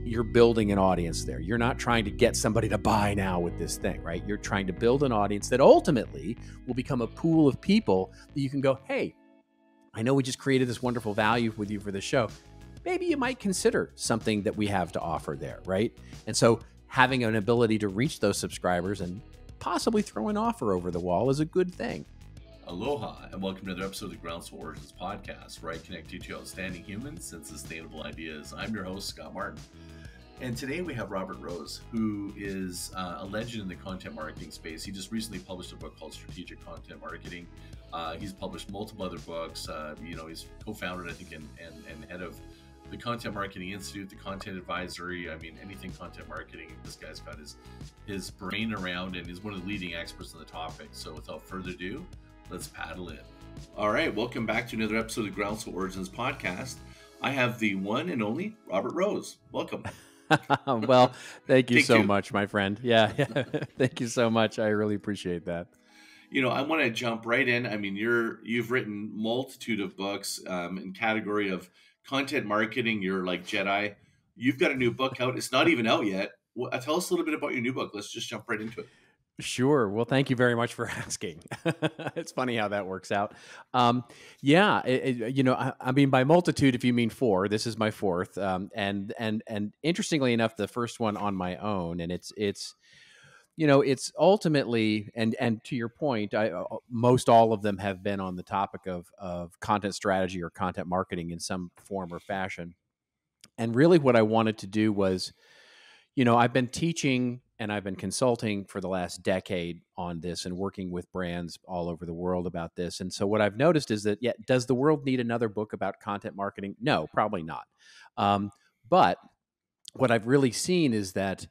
You're building an audience there. You're not trying to get somebody to buy now with this thing, right? You're trying to build an audience that ultimately will become a pool of people that you can go, hey, I know we just created this wonderful value with you for the show. Maybe you might consider something that we have to offer there, right? And so having an ability to reach those subscribers and possibly throw an offer over the wall is a good thing. Aloha, and welcome to another episode of the Groundswell Podcast, where I connect you to outstanding humans and sustainable ideas. I'm your host, Scott Martin. And today we have Robert Rose, who is a legend in the content marketing space. He just recently published a book called Strategic Content Marketing. He's published multiple other books. He's co-founder, I think, and head of the Content Marketing Institute, the Content Advisory. I mean, anything content marketing, this guy's got his brain around and is one of the leading experts on the topic. So without further ado, let's paddle in. All right, welcome back to another episode of the Groundswell Origins Podcast. I have the one and only Robert Rose. Welcome. Well, thank you so much, my friend. Yeah. Thank you so much. I really appreciate that. You know, I want to jump right in. I mean, you've written multitude of books in category of content marketing. You're like Jedi. You've got a new book out. It's not even out yet. Well, tell us a little bit about your new book. Let's just jump right into it. Sure. Well, thank you very much for asking. It's funny how that works out. I mean, by multitude, if you mean four, this is my fourth. And interestingly enough, the first one on my own, and it's ultimately, and to your point, most all of them have been on the topic of content strategy or content marketing in some form or fashion. And really what I wanted to do was, I've been teaching and I've been consulting for the last decade on this and working with brands all over the world about this. And so what I've noticed is that, does the world need another book about content marketing? No, probably not. But what I've really seen is that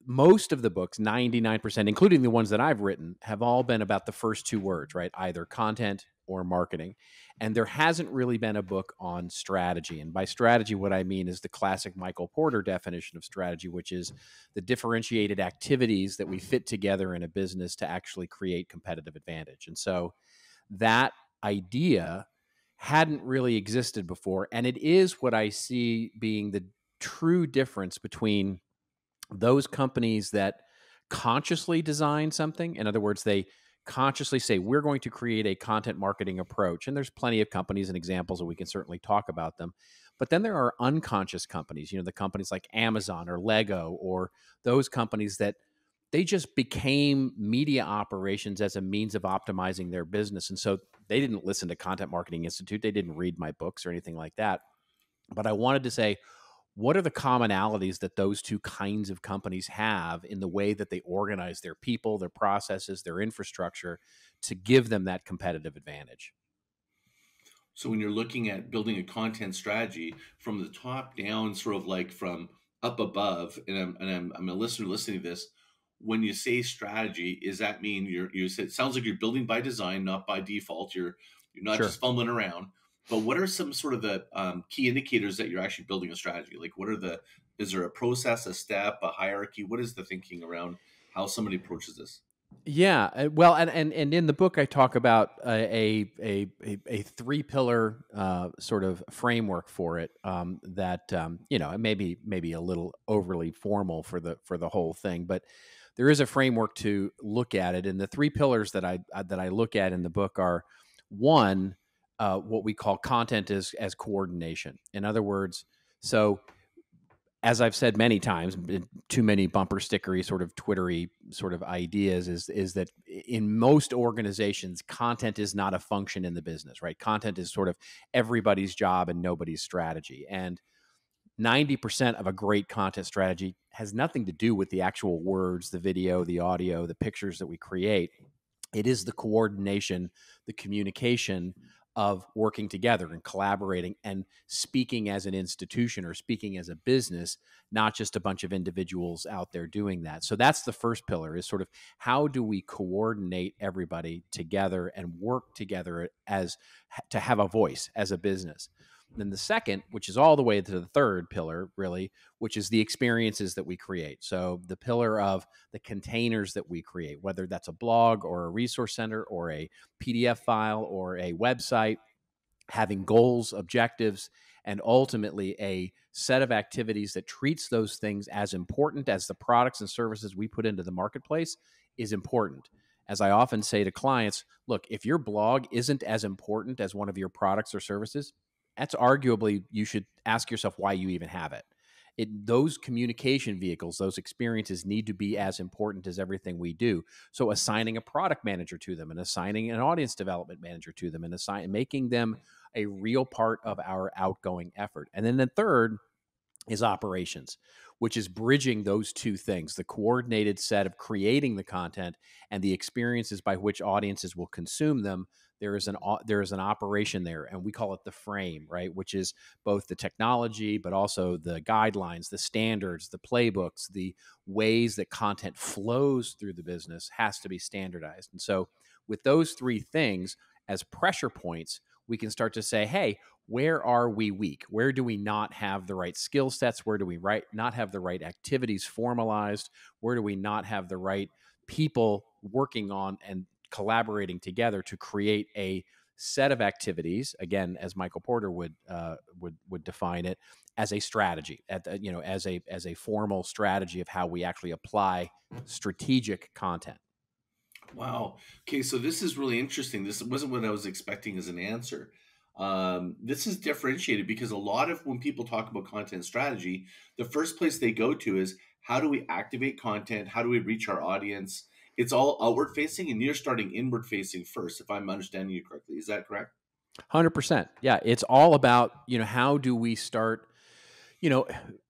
most of the books, 99%, including the ones that I've written, have all been about the first two words, right? Either content or marketing. And there hasn't really been a book on strategy. And by strategy, what I mean is the classic Michael Porter definition of strategy, which is the differentiated activities that we fit together in a business to actually create competitive advantage. And so that idea hadn't really existed before. And it is what I see being the true difference between those companies that consciously design something. In other words, they consciously say, we're going to create a content marketing approach. And there's plenty of companies and examples, and we can certainly talk about them. But then there are unconscious companies, the companies like Amazon or Lego, or those companies that they just became media operations as a means of optimizing their business. And so they didn't listen to Content Marketing Institute. They didn't read my books or anything like that. But I wanted to say, what are the commonalities that those two kinds of companies have in the way that they organize their people, their processes, their infrastructure to give them that competitive advantage? So when you're looking at building a content strategy from the top down, sort of like from up above, and I'm a listener listening to this, when you say strategy, does that mean it sounds like you're building by design, not by default. You're not Sure. just fumbling around. But what are some sort of the key indicators that you're actually building a strategy? Like, is there a process, a step, a hierarchy? What is the thinking around how somebody approaches this? Yeah, well, and in the book I talk about a 3-pillar sort of framework for it that maybe a little overly formal for the whole thing, but there is a framework to look at it, and the 3 pillars that I look at in the book are, one, what we call content as coordination. In other words, so as I've said many times, too many bumper stickery, sort of Twittery sort of ideas is that in most organizations, content is not a function in the business, right? Content is sort of everybody's job and nobody's strategy. And 90% of a great content strategy has nothing to do with the actual words, the video, the audio, the pictures that we create. It is the coordination, the communication of working together and collaborating and speaking as an institution or speaking as a business, not just a bunch of individuals out there doing that. So that's the first pillar, is sort of how do we coordinate everybody together and work together as to have a voice as a business. And then the second, which is all the way to the third pillar, really, which is the experiences that we create. So the pillar of the containers that we create, whether that's a blog or a resource center or a PDF file or a website, having goals, objectives, and ultimately a set of activities that treats those things as important as the products and services we put into the marketplace is important. As I often say to clients, look, if your blog isn't as important as one of your products or services, that's arguably, you should ask yourself why you even have it. Those communication vehicles, those experiences need to be as important as everything we do. So assigning a product manager to them and assigning an audience development manager to them and making them a real part of our outgoing effort. And then the third is operations, which is bridging those two things, the coordinated set of creating the content and the experiences by which audiences will consume them. There is an operation there, and we call it the frame, right? Which is both the technology, but also the guidelines, the standards, the playbooks, the ways that content flows through the business has to be standardized. And so with those three things as pressure points, we can start to say, hey, where are we weak? Where do we not have the right skill sets? Where do we not have the right activities formalized? Where do we not have the right people working on and collaborating together to create a set of activities? Again, as Michael Porter would define it, as a strategy, as a formal strategy of how we actually apply strategic content. Wow. Okay, so this is really interesting. This wasn't what I was expecting as an answer. This is differentiated because a lot of when people talk about content strategy, the first place they go to is how do we activate content? How do we reach our audience? It's all outward facing, and you're starting inward facing first, if I'm understanding you correctly. Is that correct? 100%. Yeah, it's all about, how do we start,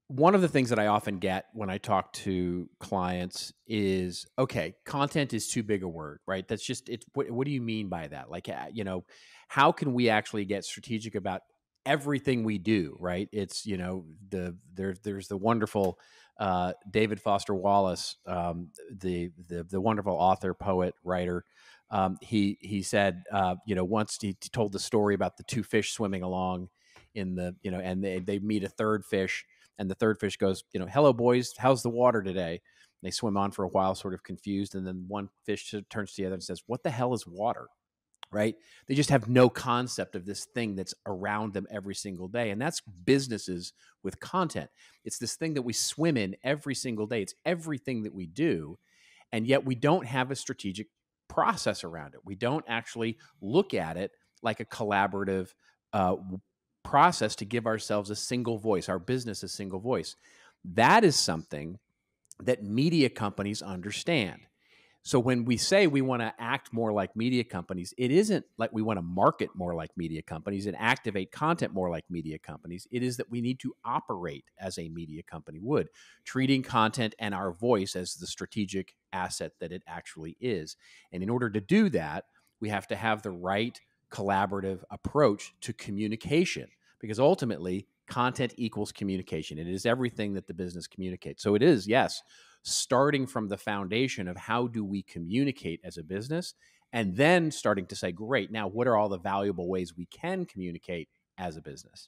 one of the things that I often get when I talk to clients is, okay, content is too big a word, right? That's just, what do you mean by that? Like, how can we actually get strategic about everything we do, right? It's, there's the wonderful David Foster Wallace, the wonderful author, poet, writer. He said, once he told the story about the two fish swimming along in the, and they meet a third fish, and the third fish goes, hello boys, how's the water today? They swim on for a while, sort of confused, and then one fish turns to the other and says, what the hell is water? Right? They just have no concept of this thing that's around them every single day. And that's businesses with content. It's this thing that we swim in every single day. It's everything that we do. And yet we don't have a strategic process around it. We don't actually look at it like a collaborative process to give ourselves a single voice, our business a single voice. That is something that media companies understand. So when we say we want to act more like media companies, it isn't like we want to market more like media companies and activate content more like media companies. It is that we need to operate as a media company would, treating content and our voice as the strategic asset that it actually is. And in order to do that, we have to have the right collaborative approach to communication, because ultimately content equals communication. It is everything that the business communicates. So it is, yes, starting from the foundation of how do we communicate as a business, and then starting to say, great, now what are all the valuable ways we can communicate as a business?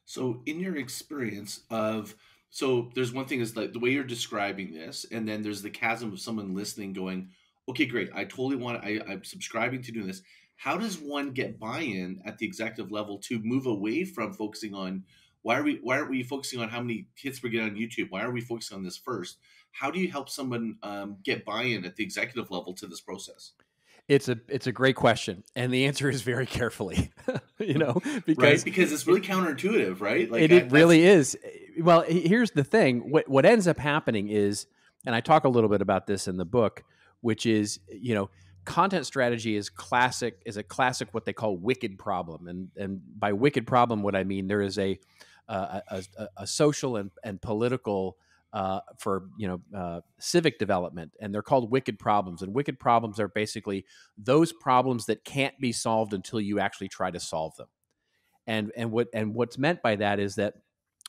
So in your experience of, so there's one thing is like the way you're describing this, and then there's the chasm of someone listening going, okay, great, I totally want to, I'm subscribing to doing this. How does one get buy-in at the executive level to move away from focusing on why aren't we focusing on how many hits we get on YouTube? Why are we focusing on this first? How do you help someone get buy-in at the executive level to this process? It's a great question, and the answer is very carefully. Because right? Because it's really counterintuitive, right? Like it really is. Well, here's the thing: what ends up happening is, and I talk a little bit about this in the book, which is, content strategy is a classic what they call wicked problem, and by wicked problem, what I mean, there is a social and political for civic development, and they're called wicked problems. And wicked problems are basically those problems that can't be solved until you actually try to solve them. And what's meant by that is that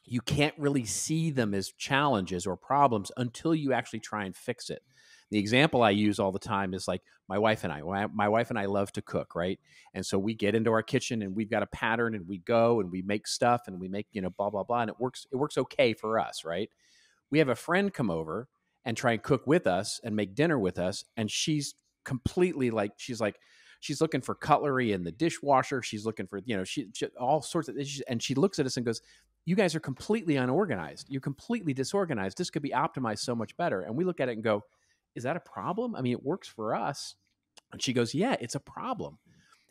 you can't really see them as challenges or problems until you actually try and fix it. The example I use all the time is like my wife and I. My wife and I love to cook, right? And so we get into our kitchen and we've got a pattern and we go and we make stuff and we make, blah, blah, blah. And it works okay for us, right? We have a friend come over and try and cook with us and make dinner with us. And she's completely like, she's looking for cutlery in the dishwasher. She's looking for, she all sorts of, and she looks at us and goes, you guys are completely unorganized. You're completely disorganized. This could be optimized so much better. And we look at it and go, is that a problem? I mean, it works for us. And she goes, yeah, it's a problem.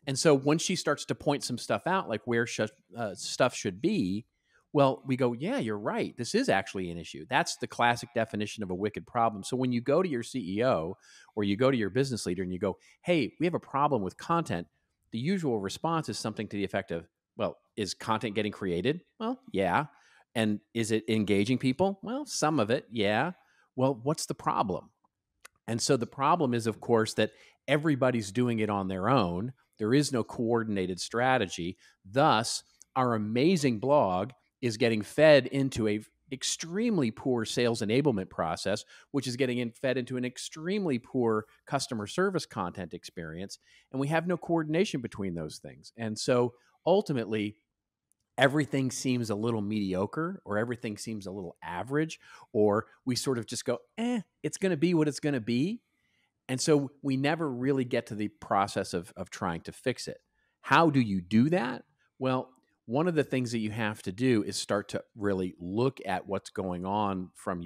And so when she starts to point some stuff out, like where stuff should be, well, we go, yeah, you're right. This is actually an issue. That's the classic definition of a wicked problem. So when you go to your CEO or you go to your business leader and you go, hey, we have a problem with content, the usual response is something to the effect of, well, is content getting created? Well, yeah. And is it engaging people? Well, some of it, yeah. Well, what's the problem? And so the problem is, of course, that everybody's doing it on their own. There is no coordinated strategy. Thus, our amazing blog is getting fed into a extremely poor sales enablement process, which is getting fed into an extremely poor customer service content experience. And we have no coordination between those things. And so ultimately, everything seems a little mediocre, or everything seems a little average, or we sort of just go, it's going to be what it's going to be. And so we never really get to the process of trying to fix it. How do you do that? Well, one of the things that you have to do is start to really look at what's going on from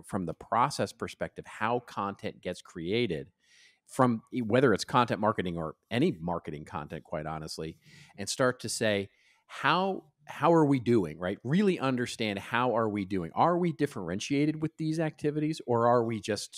from the process perspective, how content gets created, from whether it's content marketing or any marketing content, quite honestly, and start to say, how are we doing, right? Really understand, how are we doing? Are we differentiated with these activities, or are we just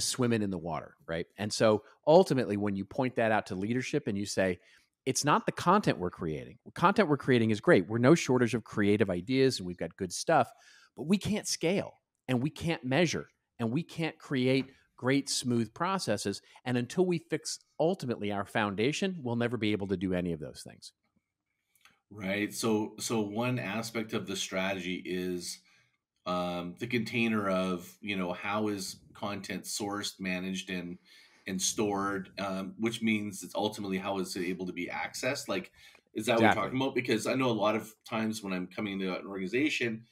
swimming in the water, right? And so ultimately, when you point that out to leadership and you say, it's not the content we're creating. Content we're creating is great. We're no shortage of creative ideas and we've got good stuff, but we can't scale and we can't measure and we can't create great, smooth processes. And until we fix ultimately our foundation, we'll never be able to do any of those things. Right. So one aspect of the strategy is the container of, how is content sourced, managed, and stored, which means it's ultimately how is it able to be accessed? Like, is that what you're talking about? Because I know a lot of times when I'm coming into an organization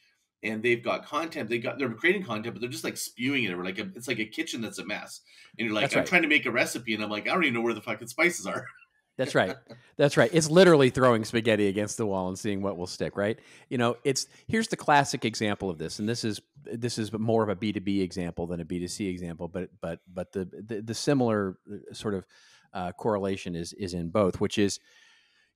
and they've got content, they're creating content, but they're just like spewing it, or like it's like a kitchen that's a mess, and you're like, I'm trying to make a recipe, and I'm like, I don't even know where the fucking spices are. That's right. That's right. It's literally throwing spaghetti against the wall and seeing what will stick, right? Here's the classic example of this, and this is more of a B2B example than a B2C example, but the similar sort of correlation is in both, which is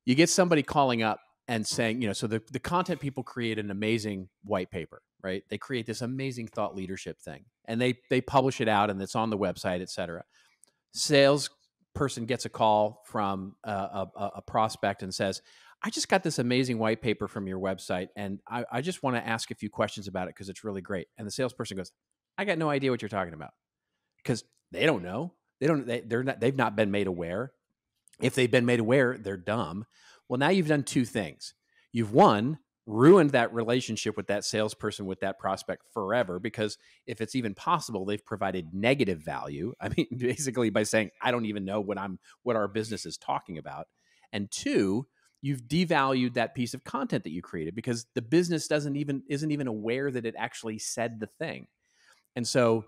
you get somebody calling up and saying, so the content people create an amazing white paper, right? They create this amazing thought leadership thing, and they publish it out, and it's on the website, et cetera. Sales person gets a call from a prospect and says, I just got this amazing white paper from your website, and I just want to ask a few questions about it because it's really great. And the salesperson goes, I got no idea what you're talking about, because they don't know. They've not been made aware. If they've been made aware, they're dumb. Well, now you've done two things. You've, one, ruined that relationship with that salesperson, with that prospect forever, because if it's even possible, they've provided negative value. I mean, basically by saying, I don't even know what our business is talking about. And two, you've devalued that piece of content that you created, because the business isn't even aware that it actually said the thing. And so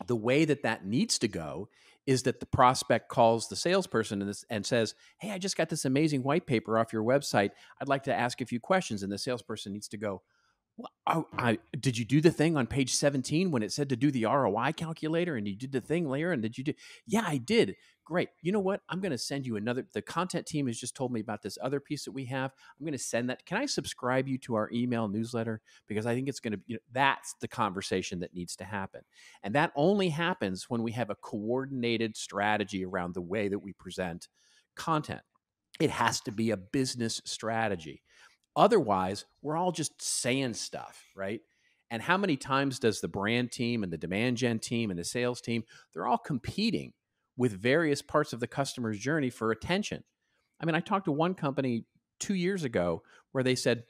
the way that needs to go is that the prospect calls the salesperson and says, hey, I just got this amazing white paper off your website. I'd like to ask a few questions. And the salesperson needs to go, well, did you do the thing on page 17 when it said to do the ROI calculator, and you did the thing later? And did you do? Yeah, I did. Great. You know what? I'm going to send you the content team has just told me about this other piece that we have. I'm going to send that. Can I subscribe you to our email newsletter? Because I think it's going to, that's the conversation that needs to happen. And that only happens when we have a coordinated strategy around the way that we present content. It has to be a business strategy. Otherwise, we're all just saying stuff, right? And how many times does the brand team and the demand gen team and the sales team, they're all competing with various parts of the customer's journey for attention. I mean, I talked to one company 2 years ago where they said,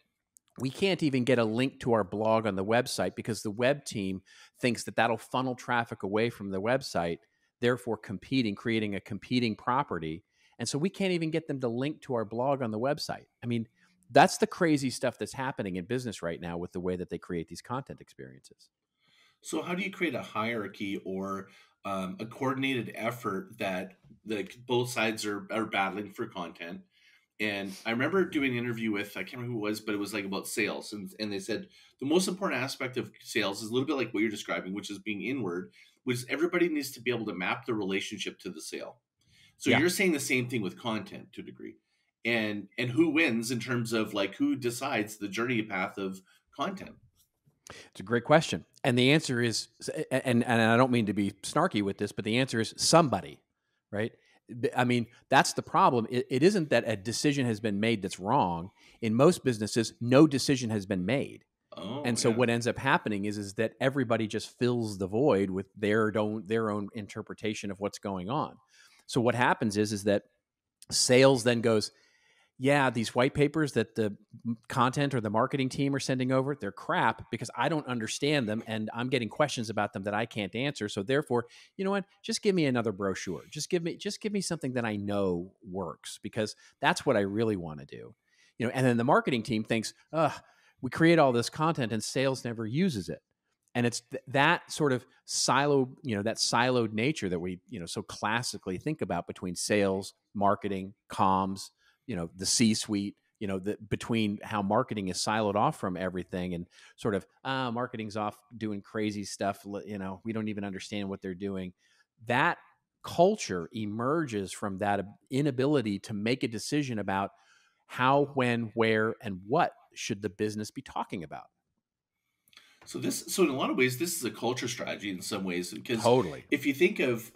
we can't even get a link to our blog on the website because the web team thinks that that'll funnel traffic away from the website, therefore creating a competing property. And so we can't even get them to link to our blog on the website. I mean, that's the crazy stuff that's happening in business right now with the way that they create these content experiences. So how do you create a hierarchy or a coordinated effort that both sides are battling for content. And I remember doing an interview with, I can't remember who it was, but it was like about sales. And they said the most important aspect of sales is a little bit like what you're describing, which is being inward, which is everybody needs to be able to map the relationship to the sale. So Yeah. you're saying the same thing with content to a degree. And who wins in terms of like who decides the journey path of content? It's a great question. And the answer is, and I don't mean to be snarky with this, but the answer is somebody, right? I mean, that's the problem. It isn't that a decision has been made that's wrong. In most businesses, no decision has been made. Oh, And so yeah. what ends up happening is that everybody just fills the void with their own interpretation of what's going on. So what happens is that sales then goes, yeah, these white papers that the content or the marketing team are sending over, they're crap because I don't understand them and I'm getting questions about them that I can't answer. So therefore, you know what? Just give me another brochure. Just give me something that I know works, because that's what I really want to do. And then the marketing team thinks, we create all this content and sales never uses it. And it's that sort of that siloed nature that we, so classically think about between sales, marketing, comms, the C-suite, between how marketing is siloed off from everything and sort of, marketing's off doing crazy stuff. We don't even understand what they're doing. That culture emerges from that inability to make a decision about how, when, where, and what should the business be talking about. So in a lot of ways, this is a culture strategy in some ways, because Totally. if you think of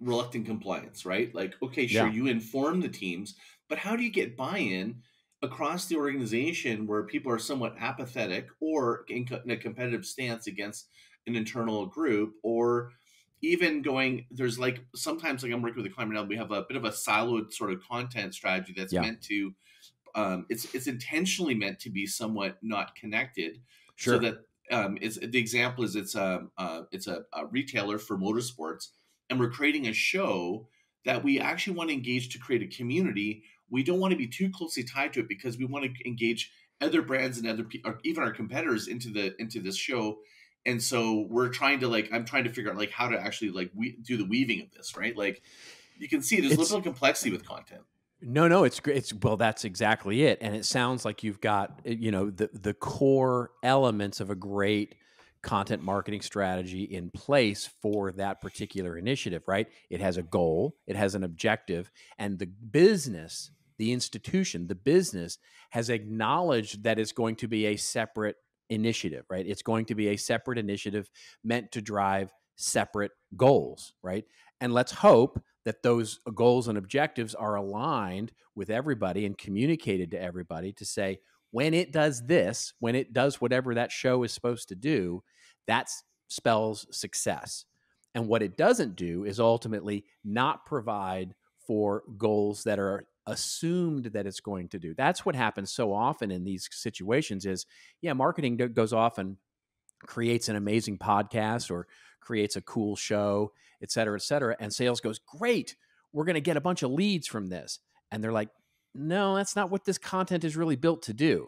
reluctant compliance, right? Like, okay, sure, Yeah. you inform the teams, but how do you get buy-in across the organization where people are somewhat apathetic or in a competitive stance against an internal group, or even going, there's like sometimes like I'm working with a client right now, we have a bit of a siloed sort of content strategy that's Yeah. meant to it's intentionally meant to be somewhat not connected, so Sure. that it's the example is it's a retailer for motorsports, and we're creating a show that we actually want to engage to create a community. We don't want to be too closely tied to it because we want to engage other brands and other or even our competitors into this show. And so we're trying to I'm trying to figure out like how to actually we do the weaving of this, right? Like you can see there's a It's little bit of complexity with content. No, it's great. Well, that's exactly it. And it sounds like you've got, the core elements of a great content marketing strategy in place for that particular initiative, right? It has a goal, it has an objective, and the business, the institution, the business has acknowledged that it's going to be a separate initiative, right? It's going to be a separate initiative meant to drive separate goals, right? And let's hope that those goals and objectives are aligned with everybody and communicated to everybody to say, when it does this, when it does whatever that show is supposed to do, that spells success. And what it doesn't do is ultimately not provide for goals that are assumed that it's going to do. That's what happens so often in these situations is, marketing goes off and creates an amazing podcast or creates a cool show, et cetera, et cetera. And sales goes, great, we're going to get a bunch of leads from this. And they're like, no, that's not what this content is really built to do.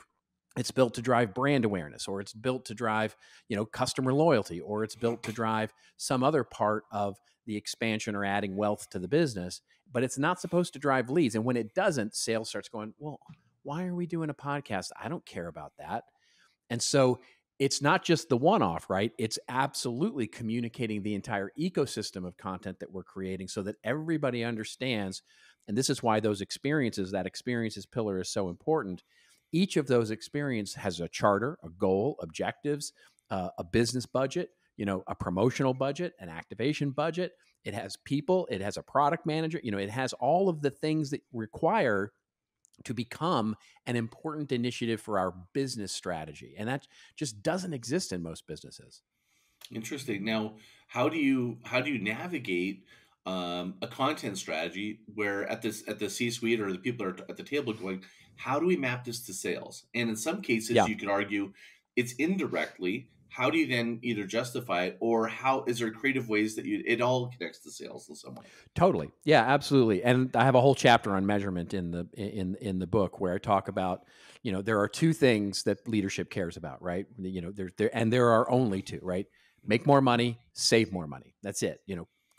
It's built to drive brand awareness, or it's built to drive, customer loyalty, or it's built to drive some other part of the expansion or adding wealth to the business, but it's not supposed to drive leads. And when it doesn't, sales starts going, well, why are we doing a podcast? I don't care about that. And so it's not just the one-off, right? It's absolutely communicating the entire ecosystem of content that we're creating so that everybody understands. And this is why that experiences pillar is so important. Each of those experiences has a charter, a goal, objectives, a business budget, a promotional budget, an activation budget. It has people, it has a product manager, it has all of the things that require to become an important initiative for our business strategy. And that just doesn't exist in most businesses. Interesting. Now, how do you navigate a content strategy where at the C-suite or the people are at the table going, how do we map this to sales? And in some cases, Yeah. you could argue it's indirectly. How do you then either justify it, or how is there creative ways that it all connects to sales in some way? Totally. Yeah, absolutely. And I have a whole chapter on measurement in the book where I talk about, there are two things that leadership cares about, right? There are only two, right? Make more money, save more money. That's it.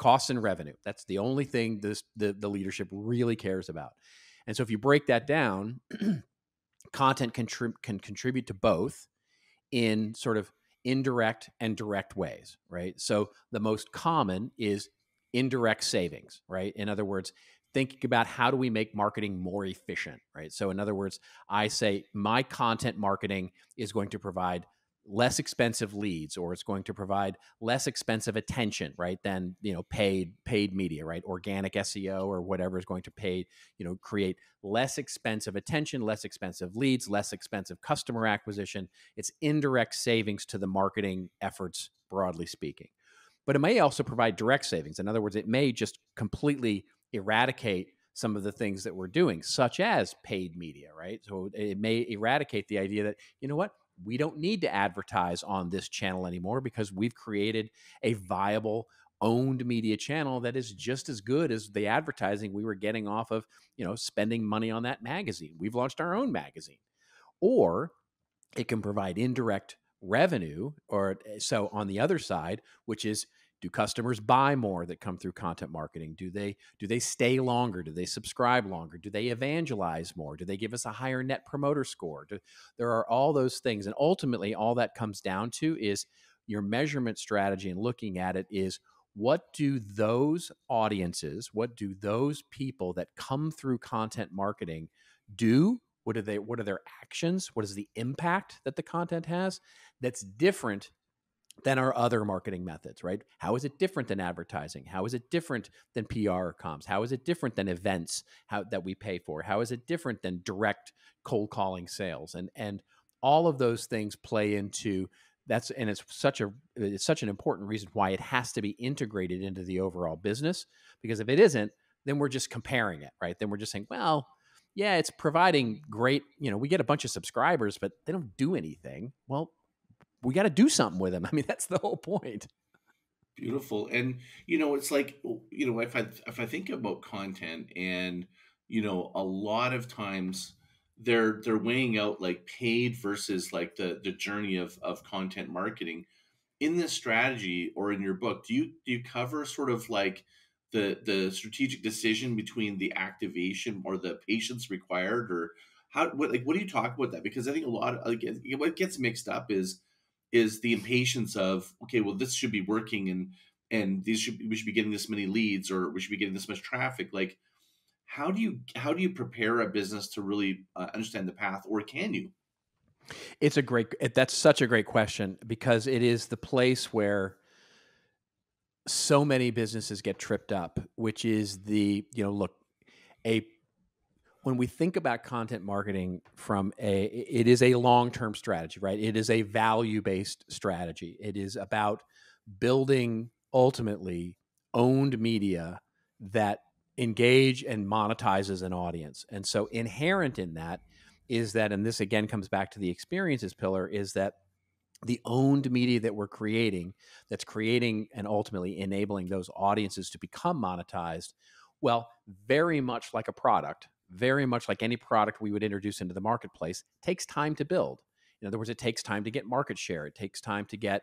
costs and revenue. That's the only thing the leadership really cares about. And so if you break that down, content can contribute to both in sort of indirect and direct ways, right? So the most common is indirect savings, right? In other words, thinking about how do we make marketing more efficient, right? So in other words, I say my content marketing is going to provide less expensive leads, or it's going to provide less expensive attention, right, than paid media, right? Organic SEO or whatever is going to create less expensive attention, less expensive leads, less expensive customer acquisition. It's indirect savings to the marketing efforts, broadly speaking. But it may also provide direct savings. In other words, it may just completely eradicate some of the things that we're doing, such as paid media, right? So it may eradicate the idea that, you know what, we don't need to advertise on this channel anymore because we've created a viable owned media channel that is just as good as the advertising we were getting off of, spending money on that magazine. We've launched our own magazine. Or it can provide indirect revenue, or so on the other side, which is, do customers buy more that come through content marketing? Do they stay longer? Do they subscribe longer? Do they evangelize more? Do they give us a higher net promoter score? There are all those things. And ultimately, all that comes down to is your measurement strategy, and looking at it is, what do those audiences, what do those people that come through content marketing do? What are their actions? What is the impact that the content has that's different than our other marketing methods, right? How is it different than advertising? How is it different than PR comms? How is it different than events that we pay for? How is it different than direct cold calling sales? And all of those things play into that's, and it's such an important reason why it has to be integrated into the overall business. Because if it isn't, then we're just comparing it, right? Then we're just saying, well, yeah, it's providing great, we get a bunch of subscribers, but they don't do anything. Well, we got to do something with them. I mean, that's the whole point. Beautiful. And it's like, if I think about content, and a lot of times they're weighing out like paid versus like the journey of content marketing. In this strategy, or in your book, do you cover sort of like the strategic decision between the activation or the patience required, or what do you talk about that? Because I think a lot of, like, what gets mixed up is the impatience of, okay, well, this should be working, and we should be getting this many leads, or we should be getting this much traffic. Like, how do you prepare a business to really understand the path, or can you? That's such a great question, because it is the place where so many businesses get tripped up, which is when we think about content marketing it is a long-term strategy, right? It is a value-based strategy. It is about building ultimately owned media that engage and monetizes an audience. And so inherent in that is that, and this again comes back to the experiences pillar, is that the owned media that we're creating, that's creating and ultimately enabling those audiences to become monetized, well, very much like a product, very much like any product we would introduce into the marketplace, takes time to build. In other words, it takes time to get market share. It takes time to get,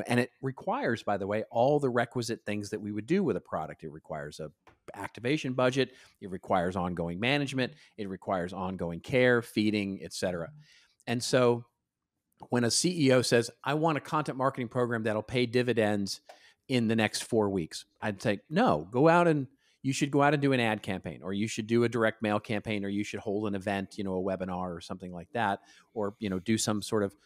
and it requires, by the way, all the requisite things that we would do with a product. It requires a activation budget. It requires ongoing management. It requires ongoing care, feeding, et cetera. And so when a CEO says, I want a content marketing program that'll pay dividends in the next 4 weeks, I'd say, no, you should go out and do an ad campaign, or you should do a direct mail campaign, or you should hold an event, a webinar or something like that, or, do some sort of,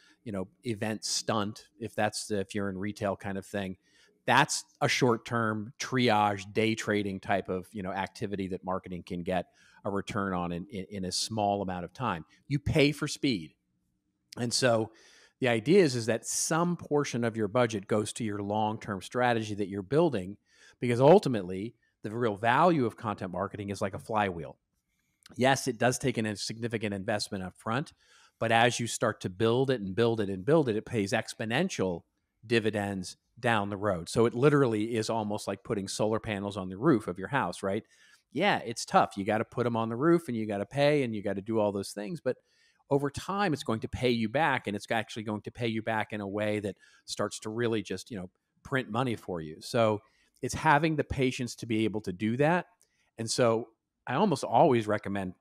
event stunt, if you're in retail kind of thing. That's a short-term triage, day trading type of, activity that marketing can get a return on in a small amount of time. You pay for speed. And so the idea is that some portion of your budget goes to your long-term strategy that you're building, because ultimately the real value of content marketing is like a flywheel. Yes, it does take a significant investment up front, but as you start to build it and build it and build it, it pays exponential dividends down the road. So it literally is almost like putting solar panels on the roof of your house, right? Yeah, it's tough. You got to put them on the roof, and you got to pay, and you got to do all those things, but over time, it's going to pay you back, and it's actually going to pay you back in a way that starts to really just, print money for you. So it's having the patience to be able to do that. And so I almost always recommend,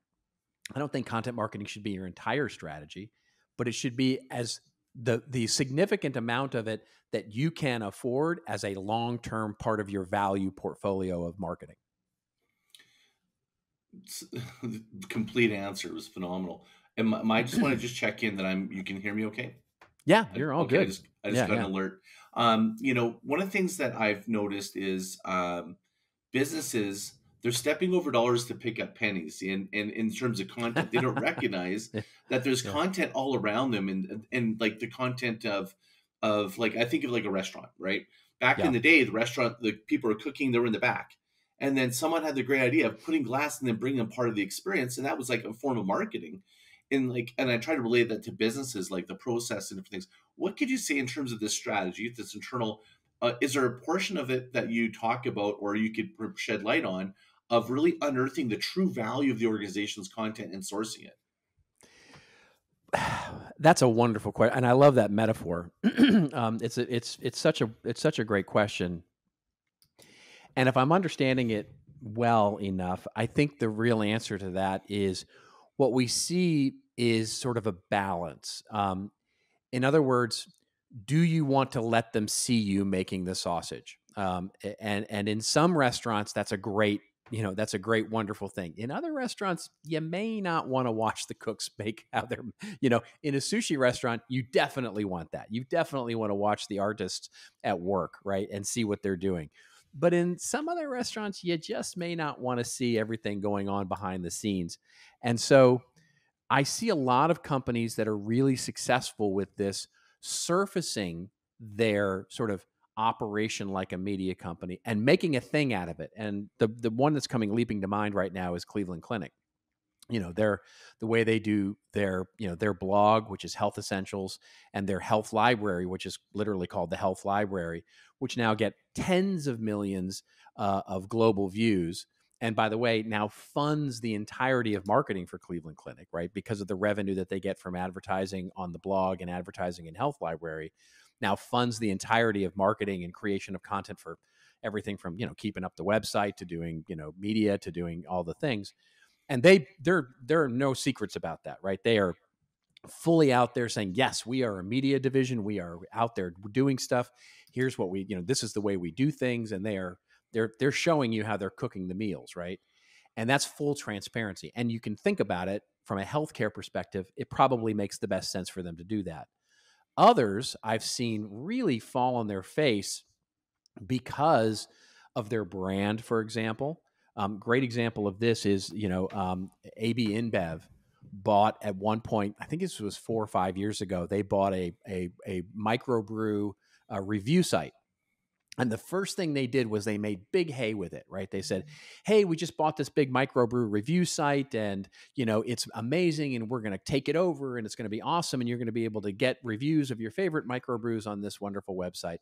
I don't think content marketing should be your entire strategy, but it should be as the significant amount of it that you can afford as a long-term part of your value portfolio of marketing. The complete answer was phenomenal. And I just want to just check in that you can hear me okay? Yeah, you're all Okay, good. I just got an alert. One of the things that I've noticed is businesses, they're stepping over dollars to pick up pennies in terms of content. They don't recognize that there's Yeah. content all around them, and like the content of like, I think of like a restaurant, right? Back in the day, the restaurant, the people are cooking, they were in the back. And then someone had the great idea of putting glass and then bringing them part of the experience. And that was like a form of marketing. And I try to relate that to businesses, like the process and different things. What could you say in terms of this strategy, this internal, is there a portion of it that you talk about, or you could shed light on, of really unearthing the true value of the organization's content and sourcing it? That's a wonderful question, and I love that metaphor. It's such a great question, and if I'm understanding it well enough, I think the real answer to that is what we see is sort of a balance. In other words, do you want to let them see you making the sausage? And in some restaurants, that's a great, wonderful thing. In other restaurants, you may not want to watch the cooks bake how they're, in a sushi restaurant, you definitely want that. You definitely want to watch the artists at work, right? And see what they're doing. But in some other restaurants, you just may not want to see everything going on behind the scenes. And so I see a lot of companies that are really successful with this, surfacing their sort of operation like a media company and making a thing out of it. And the one that's coming leaping to mind right now is Cleveland Clinic. The way they do their blog, which is Health Essentials, and their health library, which is literally called the Health Library, which now get tens of millions of global views. And by the way, now funds the entirety of marketing for Cleveland Clinic, right? Because of the revenue that they get from advertising on the blog and advertising in Health Library, now funds the entirety of marketing and creation of content for everything from, keeping up the website to doing, media to doing all the things. And there are no secrets about that, right? They are fully out there saying, yes, we are a media division. We are out there doing stuff. Here's what this is the way we do things. And they're showing you how they're cooking the meals, right? And that's full transparency. And you can think about it from a healthcare perspective. It probably makes the best sense for them to do that. Others I've seen really fall on their face because of their brand, for example. Great example of this is, AB InBev bought at one point, I think this was 4 or 5 years ago, they bought a microbrew review site. And the first thing they did was they made big hay with it, right? They said, hey, we just bought this big microbrew review site and, it's amazing and we're going to take it over and it's going to be awesome. And you're going to be able to get reviews of your favorite microbrews on this wonderful website.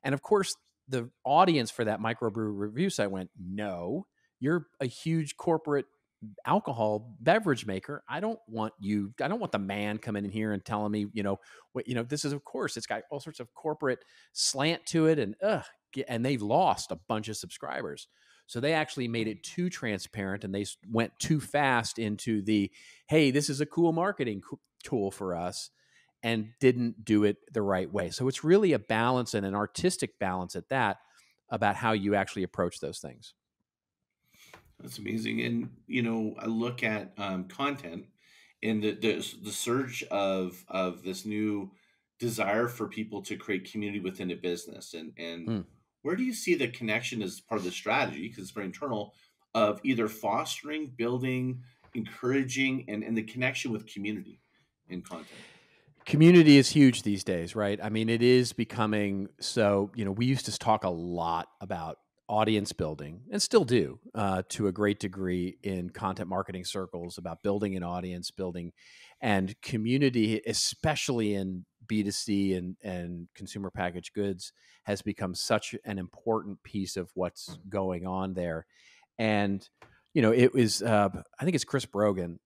And of course, the audience for that microbrew review site went, no, you're a huge corporate alcohol beverage maker. I don't want the man coming in here and telling me, this is, of course, it's got all sorts of corporate slant to it and they've lost a bunch of subscribers. So they actually made it too transparent and they went too fast into hey, this is a cool marketing tool for us, and didn't do it the right way. So it's really a balance and an artistic balance at that about how you actually approach those things. That's amazing. And, I look at content and the surge of this new desire for people to create community within a business. And where do you see the connection as part of the strategy? Because it's very internal, of either fostering, building, encouraging, and the connection with community in content. Community is huge these days, right? I mean, it is becoming so, we used to talk a lot about audience building and still do to a great degree in content marketing circles, about building an audience, building and community, especially in B2C and consumer packaged goods, has become such an important piece of what's going on there. And it was, I think it's Chris Brogan,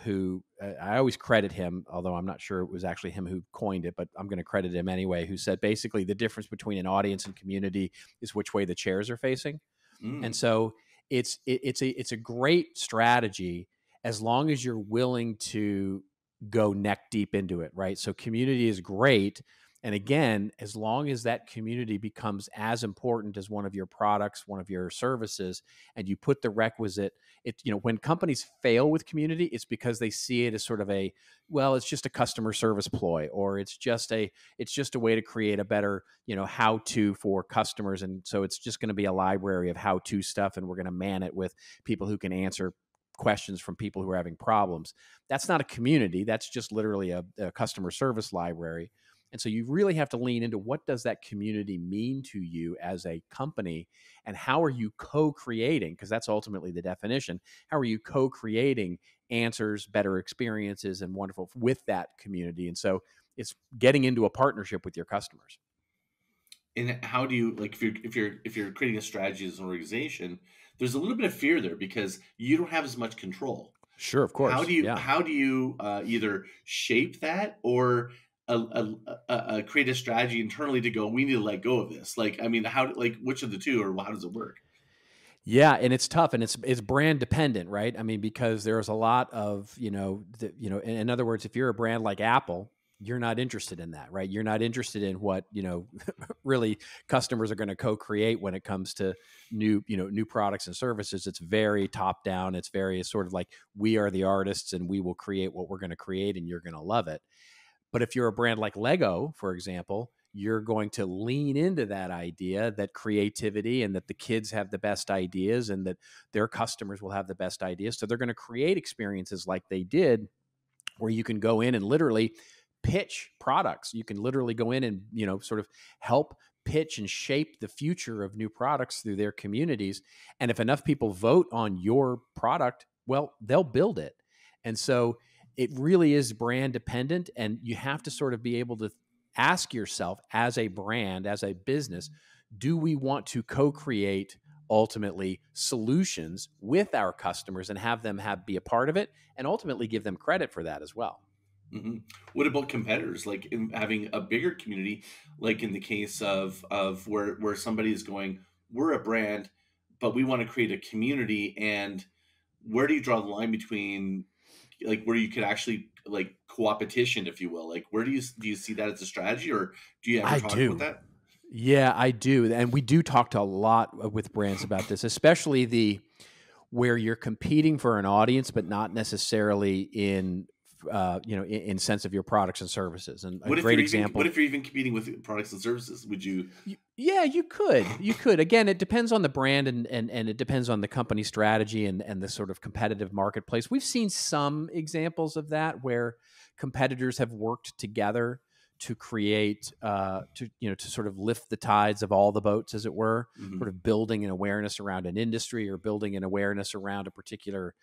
who I always credit him, although I'm not sure it was actually him who coined it, but I'm going to credit him anyway, who said basically the difference between an audience and community is which way the chairs are facing. And Mm. so it's a great strategy as long as you're willing to go neck deep into it, right? So community is great. And again, as long as that community becomes as important as one of your products, one of your services, and you put the requisite, when companies fail with community, it's because they see it as sort of it's just a customer service ploy, or it's just a way to create a better, how to for customers. And so it's just going to be a library of how to stuff. And we're going to man it with people who can answer questions from people who are having problems. That's not a community. That's just literally a customer service library. And so you really have to lean into what does that community mean to you as a company, and how are you co-creating, because that's ultimately the definition. How are you co-creating answers, better experiences, and wonderful with that community? And so it's getting into a partnership with your customers. And how do you, like, if you're creating a strategy as an organization, there's a little bit of fear there because you don't have as much control. Sure, of course. Yeah. How do you either shape that or create a strategy internally to go, we need to let go of this? Like, I mean, which of the two, or how does it work? Yeah, and it's tough, and it's brand dependent, right? I mean, because there's a lot of, in other words, if you're a brand like Apple, you're not interested in that, right? You're not interested in what, really customers are going to co-create when it comes to new products and services. It's very top down. It's very sort of like, we are the artists and we will create what we're going to create and you're going to love it. But if you're a brand like Lego, for example, you're going to lean into that idea, that creativity, and that the kids have the best ideas and that their customers will have the best ideas. So they're going to create experiences like they did, where you can go in and literally pitch products. You can literally go in and, sort of help pitch and shape the future of new products through their communities. And if enough people vote on your product, well, they'll build it. And so it really is brand dependent, and you have to sort of be able to ask yourself, as a brand, as a business, do we want to co-create ultimately solutions with our customers and have them be a part of it, and ultimately give them credit for that as well? Mm-hmm. What about competitors? Like, in having a bigger community, like in the case of where somebody is going, we're a brand, but we want to create a community. And where do you draw the line between, like, where you could actually, like, co-opetition, if you will? Like, where do you see that as a strategy, or do you ever I talk about do. that? Yeah, I do. And we do talk to a lot with brands about this, especially where you're competing for an audience, but not necessarily in sense of your products and services. And a great example. What if you're even competing with products and services? Would you? Yeah, you could. You could. Again, it depends on the brand and it depends on the company strategy and the sort of competitive marketplace. We've seen some examples of that where competitors have worked together to create, to sort of lift the tides of all the boats, as it were, Mm-hmm. sort of building an awareness around an industry or building an awareness around a particular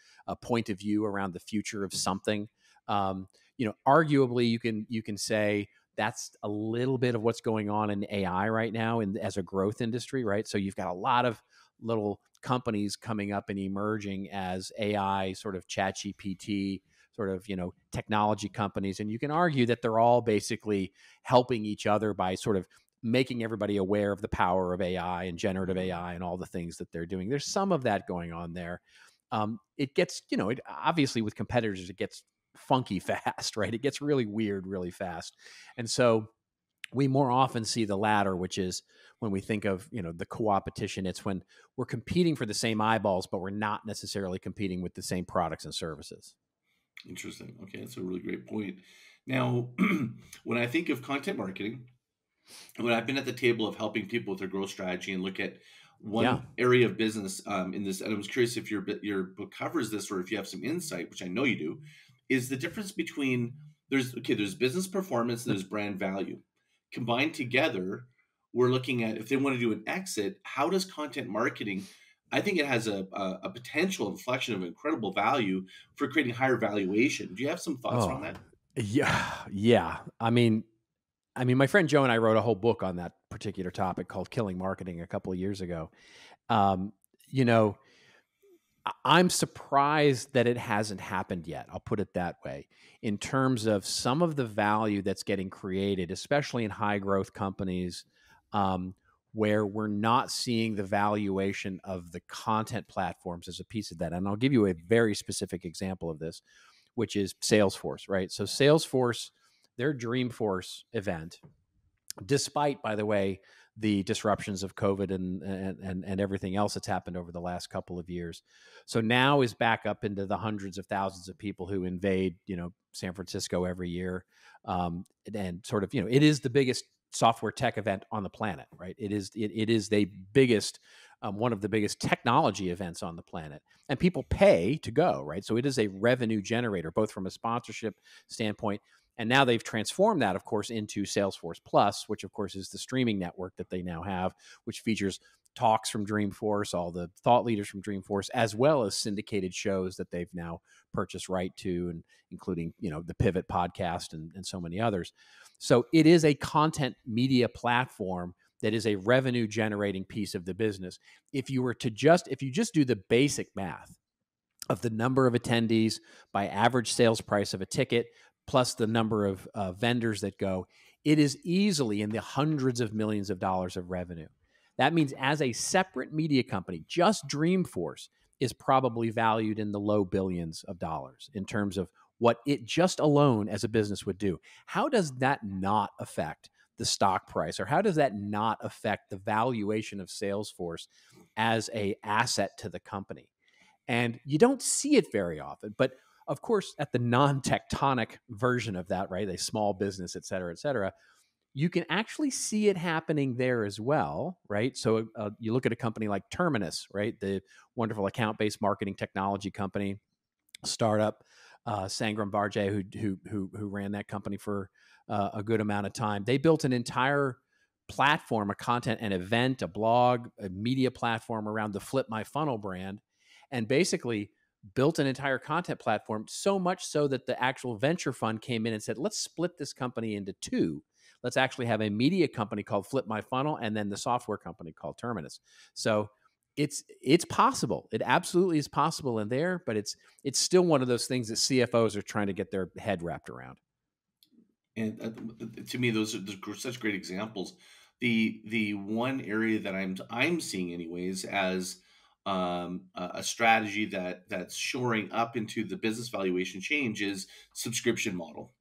point of view around the future of something. Arguably, you can say that's a little bit of what's going on in AI right now, as a growth industry, right? So you've got a lot of little companies coming up and emerging as AI, sort of ChatGPT, sort of, technology companies. And you can argue that they're all basically helping each other by sort of making everybody aware of the power of AI and generative AI and all the things that they're doing. There's some of that going on there. It gets, obviously with competitors, it gets funky fast, right? It gets really weird really fast. And so we more often see the latter, which is when we think of, the co-opetition, it's when we're competing for the same eyeballs, but we're not necessarily competing with the same products and services. Interesting. Okay, that's a really great point. Now, when I think of content marketing, when I've been at the table of helping people with their growth strategy and look at one area of business in this, and I was curious if your book covers this or if you have some insight, which I know you do, is the difference between there's business performance and there's brand value. Combined together, we're looking at, if they want to do an exit, how does content marketing, I think it has a potential inflection of incredible value for creating higher valuation. Do you have some thoughts around that? Yeah. I mean, my friend Joe and I wrote a whole book on that particular topic called Killing Marketing a couple of years ago. I'm surprised that it hasn't happened yet. I'll put it that way. In terms of some of the value that's getting created, especially in high growth companies, where we're not seeing the valuation of the content platforms as a piece of that. And I'll give you a very specific example of this, which is Salesforce, right? So Salesforce, their Dreamforce event, despite, by the way, the disruptions of COVID and everything else that's happened over the last couple of years. So now is back up into the hundreds of thousands of people who invade, San Francisco every year. And sort of, it is the biggest software tech event on the planet, right? It is the biggest, one of the biggest technology events on the planet, and people pay to go, right? So it is a revenue generator, both from a sponsorship standpoint. And now they've transformed that, of course, into Salesforce Plus, which, of course, is the streaming network that they now have, which features talks from Dreamforce, all the thought leaders from Dreamforce, as well as syndicated shows that they've now purchased right to, and including, the Pivot podcast and so many others. So it is a content media platform that is a revenue generating piece of the business. If you just do the basic math of the number of attendees by average sales price of a ticket, plus the number of vendors that go, it is easily in the hundreds of millions of dollars of revenue. That means as a separate media company, just Dreamforce is probably valued in the low billions of dollars in terms of what it just alone as a business would do. How does that not affect the stock price, or how does that not affect the valuation of Salesforce as an asset to the company? And you don't see it very often, but of course, at the non-tectonic version of that, right, a small business, et cetera, you can actually see it happening there as well, right? So you look at a company like Terminus, right, the wonderful account-based marketing technology company, startup, Sangram Barjay, who ran that company for a good amount of time. They built an entire platform, a content, an event, a blog, a media platform around the Flip My Funnel brand, and basically built an entire content platform, so much so that the actual venture fund came in and said, let's split this company into two. Let's actually have a media company called Flip My Funnel, and then the software company called Terminus. So it's possible. It absolutely is possible in there, but it's still one of those things that CFOs are trying to get their head wrapped around. And to me, those are such great examples. The one area that I'm seeing, anyways, as a strategy that's shoring up into the business valuation change is subscription model.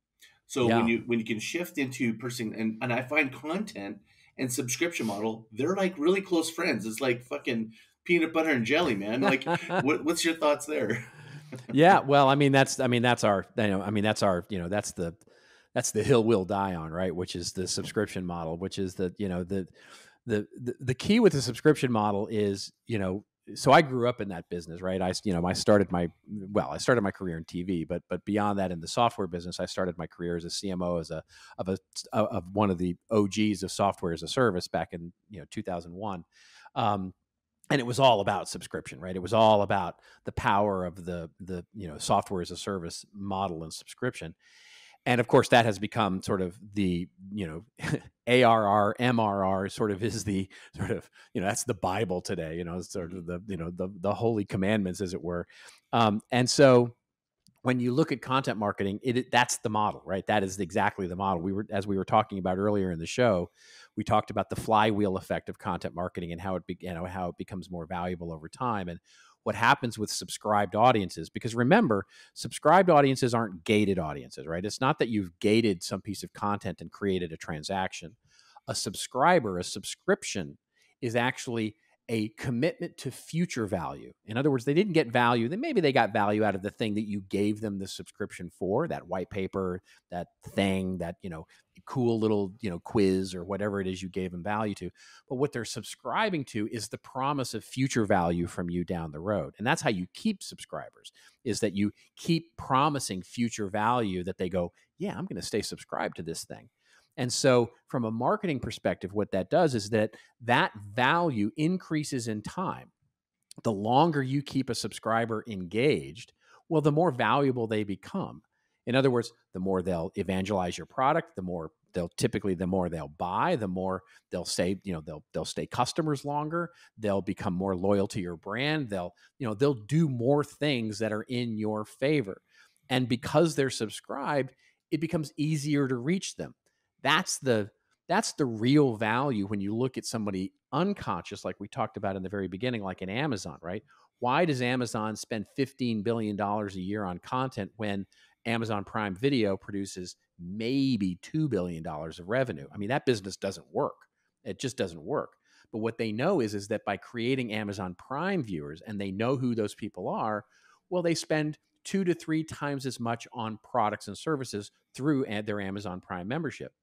So Yeah. when you can shift into person, and I find content and subscription model, they're like really close friends. It's like fucking peanut butter and jelly, man. Like what's your thoughts there? Yeah, well, that's our, that's the hill we'll die on, right? Which is the subscription model, which is the key with the subscription model is, so I grew up in that business, right? I started my career in TV, but beyond that, in the software business, I started my career as a CMO of one of the OGs of software as a service back in 2001. And it was all about subscription, right? It was all about the power of the software as a service model and subscription. And of course, that has become sort of the, ARR, MRR sort of is the sort of, that's the Bible today, sort of the holy commandments, as it were. And so when you look at content marketing, that's the model, right? That is exactly the model. As we were talking about earlier in the show, we talked about the flywheel effect of content marketing and how it becomes more valuable over time, and what happens with subscribed audiences. Because remember, subscribed audiences aren't gated audiences, right? It's not that you've gated some piece of content and created a transaction. A subscription is actually a commitment to future value. In other words, they didn't get value. Then maybe they got value out of the thing that you gave them the subscription for, that white paper, that thing, that, cool little, quiz or whatever it is you gave them value to. But what they're subscribing to is the promise of future value from you down the road. And that's how you keep subscribers, is that you keep promising future value that they go, yeah, I'm going to stay subscribed to this thing. And so from a marketing perspective, what that does is that value increases in time. The longer you keep a subscriber engaged, well, the more valuable they become. In other words, the more they'll evangelize your product, the more they'll buy, the more they'll say, they'll stay customers longer, they'll become more loyal to your brand, they'll do more things that are in your favor. And because they're subscribed, it becomes easier to reach them. That's the real value when you look at somebody unconscious, like we talked about in the very beginning, like in Amazon, right? Why does Amazon spend $15 billion a year on content when Amazon Prime Video produces maybe $2 billion of revenue? I mean, that business doesn't work. It just doesn't work. But what they know is that by creating Amazon Prime viewers, and they know who those people are, well, they spend 2 to 3 times as much on products and services through their Amazon Prime membership.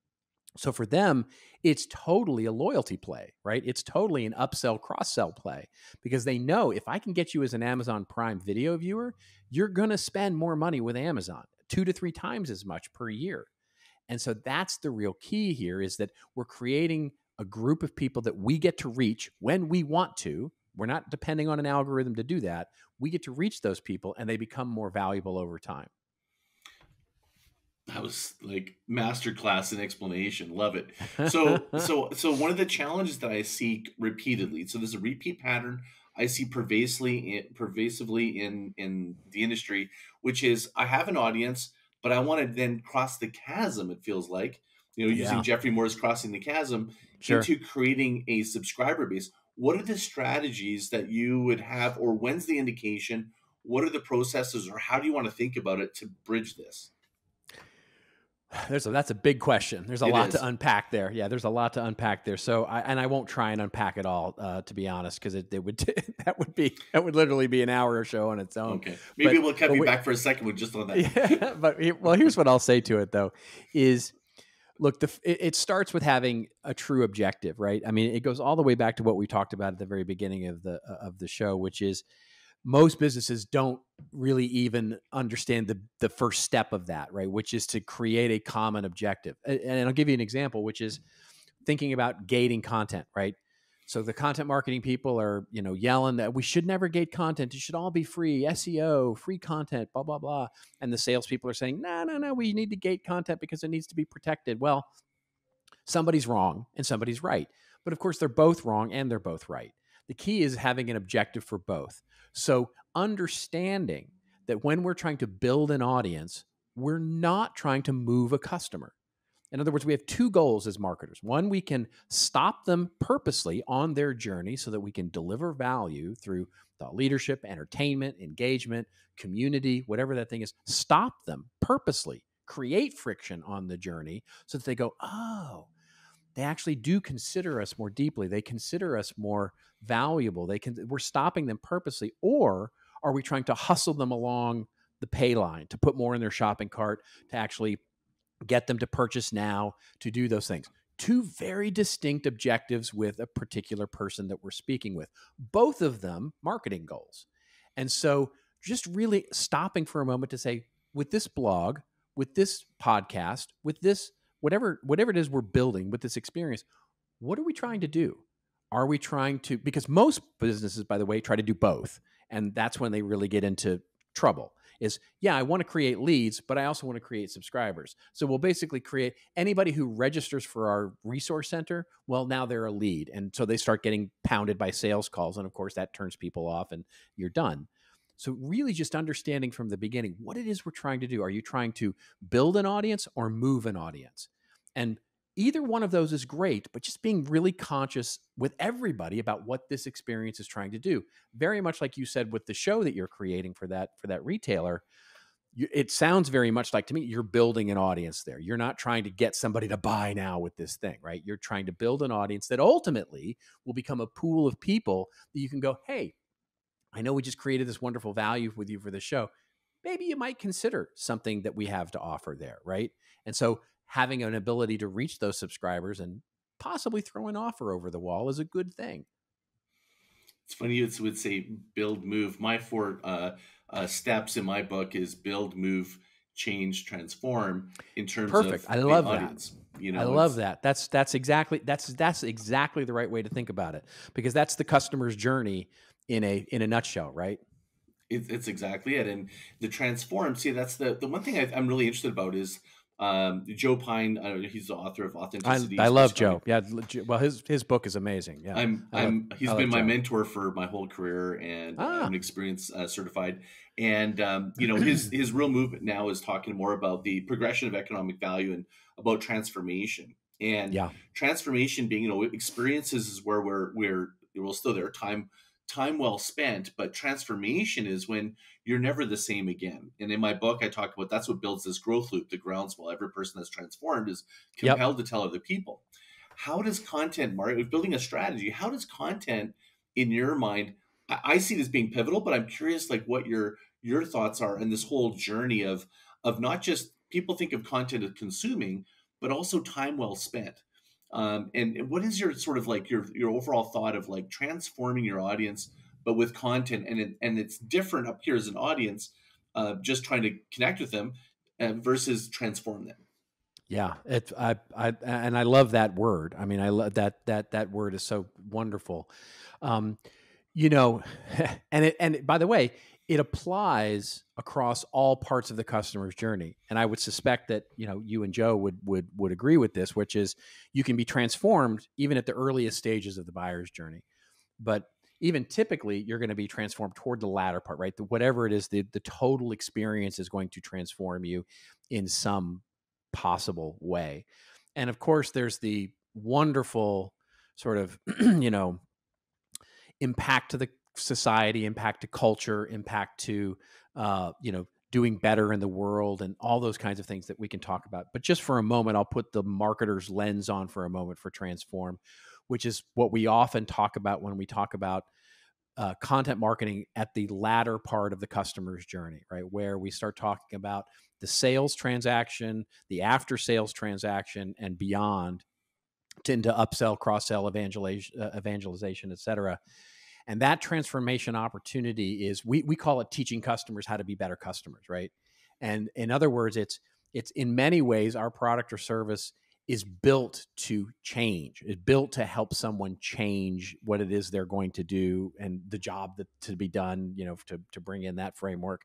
So for them, it's totally a loyalty play, right? It's totally an upsell, cross-sell play, because they know if I can get you as an Amazon Prime Video viewer, you're going to spend more money with Amazon, 2 to 3 times as much per year. And so that's the real key here, is that we're creating a group of people that we get to reach when we want to. We're not depending on an algorithm to do that. We get to reach those people, and they become more valuable over time. That was like masterclass in explanation. Love it. So one of the challenges that I see repeatedly, so there's a repeat pattern I see pervasively in the industry, which is I have an audience, but I want to then cross the chasm. It feels like, using Jeffrey Moore's crossing the chasm into creating a subscriber base. What are the strategies that you would have, or when's the indication? What are the processes, or how do you want to think about it to bridge this? That's a big question. There's a lot to unpack there. Yeah, there's a lot to unpack there. So I won't try and unpack it all, to be honest, because it would that would literally be an hour show on its own. Okay, maybe we'll cut you back for a second with just on that. Yeah, but here's what I'll say to it though: is look, it starts with having a true objective, right? I mean, it goes all the way back to what we talked about at the very beginning of the show, which is most businesses don't really even understand the first step of that, right? Which is to create a common objective. And I'll give you an example, which is thinking about gating content, right? So the content marketing people are, yelling that we should never gate content. It should all be free, SEO, free content, blah, blah, blah. And the salespeople are saying, no, we need to gate content because it needs to be protected. Well, somebody's wrong and somebody's right. But of course, they're both wrong and they're both right. The key is having an objective for both. So understanding that when we're trying to build an audience, we're not trying to move a customer. In other words, we have 2 goals as marketers. One, we can stop them purposely on their journey so that we can deliver value through thought leadership, entertainment, engagement, community, whatever that thing is. Stop them purposely, create friction on the journey so that they go, oh, they actually do consider us more deeply. They consider us more valuable. We're stopping them purposely. Or are we trying to hustle them along the pay line to put more in their shopping cart, to actually get them to purchase now, to do those things? 2 very distinct objectives with a particular person that we're speaking with. Both of them marketing goals. And so just really stopping for a moment to say, with this blog, with this podcast, with this whatever it is we're building with this experience, what are we trying to do? Are we trying to, because most businesses, by the way, try to do both. And that's when they really get into trouble is, I want to create leads, but I also want to create subscribers. So we'll basically create anybody who registers for our resource center. Well, now they're a lead. And so they start getting pounded by sales calls. And of course that turns people off and you're done. So really just understanding from the beginning what it is we're trying to do. Are you trying to build an audience or move an audience? And either one of those is great, but just being really conscious with everybody about what this experience is trying to do. Very much like you said with the show that you're creating for that retailer, it sounds very much like, to me, you're building an audience there. You're not trying to get somebody to buy now with this thing, right? You're trying to build an audience that ultimately will become a pool of people that you can go, hey, I know we just created this wonderful value with you for the show. Maybe you might consider something that we have to offer there, right? And so having an ability to reach those subscribers and possibly throw an offer over the wall is a good thing. It's funny you would say build, move. My 4 steps in my book is build, move, change, transform in terms Perfect. of I love the audience. That. I love that. That's exactly the right way to think about it, because that's the customer's journey in a nutshell, right? It's exactly it. And the transform, see, that's the one thing I'm really interested about is Joe Pine. He's the author of Authenticity I is love Discovering. Joe. Yeah, well, his book is amazing. Yeah, I He's love been my Joe. mentor for my whole career, and I'm Ah, an experienced certified. And his real movement now is talking more about the progression of economic value and about transformation. And yeah, transformation being, experiences is where we're still there, time well spent, but transformation is when you're never the same again. And in my book, I talk about that's what builds this growth loop, the groundswell. Every person that's transformed is yep, compelled to tell other people. How does content market, building a strategy, how does content in your mind, I see it as being pivotal, but I'm curious like what your thoughts are in this whole journey of not just people think of content as consuming, but also time well spent. And what is your sort of like your overall thought of like transforming your audience, but with content, and it's different up here as an audience, just trying to connect with them versus transform them. yeah. And I love that word. I mean, I love that word is so wonderful. Um, you know, and by the way, it applies across all parts of the customer's journey. And I would suspect that you and Joe would agree with this, which is you can be transformed even at the earliest stages of the buyer's journey. But even typically, you're going to be transformed toward the latter part, right? Whatever it is, the total experience is going to transform you in some possible way. And of course, there's the wonderful sort of, impact to the society, impact to culture, impact to, doing better in the world and all those kinds of things that we can talk about. But just for a moment, I'll put the marketer's lens on for a moment for transform, which is what we often talk about when we talk about content marketing at the latter part of the customer's journey, right? Where we start talking about the sales transaction, the after sales transaction, and beyond into upsell, cross sell, evangelization, et cetera. And that transformation opportunity is we call it teaching customers how to be better customers, right? And in other words, it's in many ways our product or service is built to change. It's built to help someone change what it is they're going to do and the job that to be done, to bring in that framework,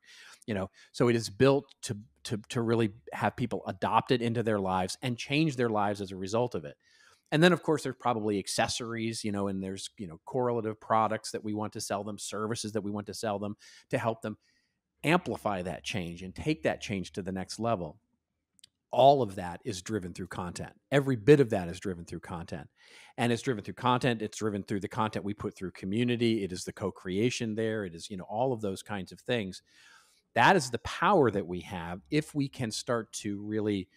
So it is built to really have people adopt it into their lives and change their lives as a result of it. And then, of course, there's probably accessories, and there's, correlative products that we want to sell them, services that we want to sell them to help them amplify that change and take that change to the next level. All of that is driven through content. Every bit of that is driven through content. And it's driven through content. It's driven through the content we put through community. It is the co-creation there. It is, all of those kinds of things. That is the power that we have if we can start to really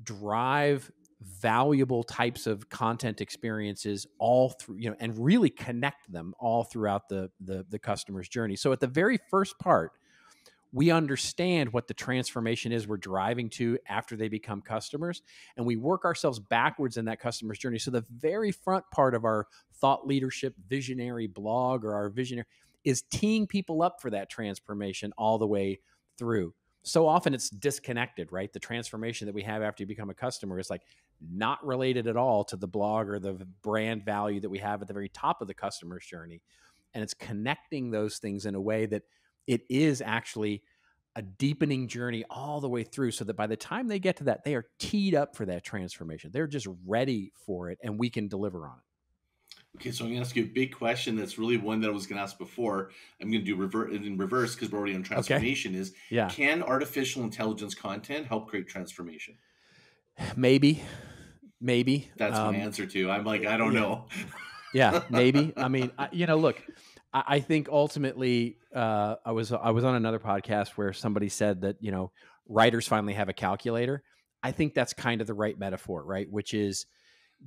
drive valuable types of content experiences all through, and really connect them all throughout the customer's journey. So at the very first part, we understand what the transformation is we're driving to after they become customers, and we work ourselves backwards in that customer's journey. So the very front part of our thought leadership visionary blog or our visionary is teeing people up for that transformation all the way through. So often it's disconnected, right? The transformation that we have after you become a customer is like not related at all to the blog or the brand value that we have at the very top of the customer's journey. And it's connecting those things in a way that it is actually a deepening journey all the way through, so that by the time they get to that, they are teed up for that transformation. They're just ready for it, and we can deliver on it. Okay, so I'm going to ask you a big question that's really one that I was going to ask before. I'm going to do in reverse because we're already on transformation. Okay. Is Yeah. Can artificial intelligence content help create transformation? Maybe. That's my answer too. I'm like, I don't know. Yeah, maybe. I mean, look, I think ultimately, I was on another podcast where somebody said that writers finally have a calculator. I think that's kind of the right metaphor, right? Which is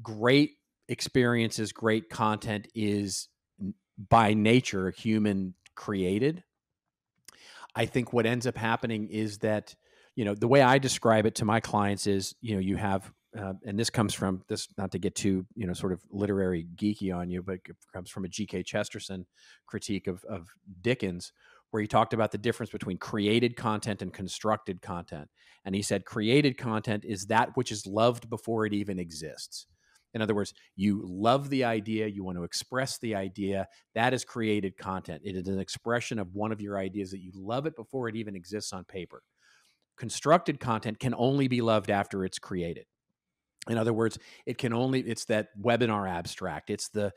great experiences, great content is by nature human created. I think what ends up happening is that, the way I describe it to my clients is, you have, and this comes from this, not to get too, sort of literary geeky on you, but it comes from a G.K. Chesterton critique of Dickens, where he talked about the difference between created content and constructed content. And he said, created content is that which is loved before it even exists. In other words, you love the idea, you want to express the idea. That is created content. It is an expression of one of your ideas that you love it before it even exists on paper. Constructed content can only be loved after it's created. In other words, it's that webinar abstract. It's the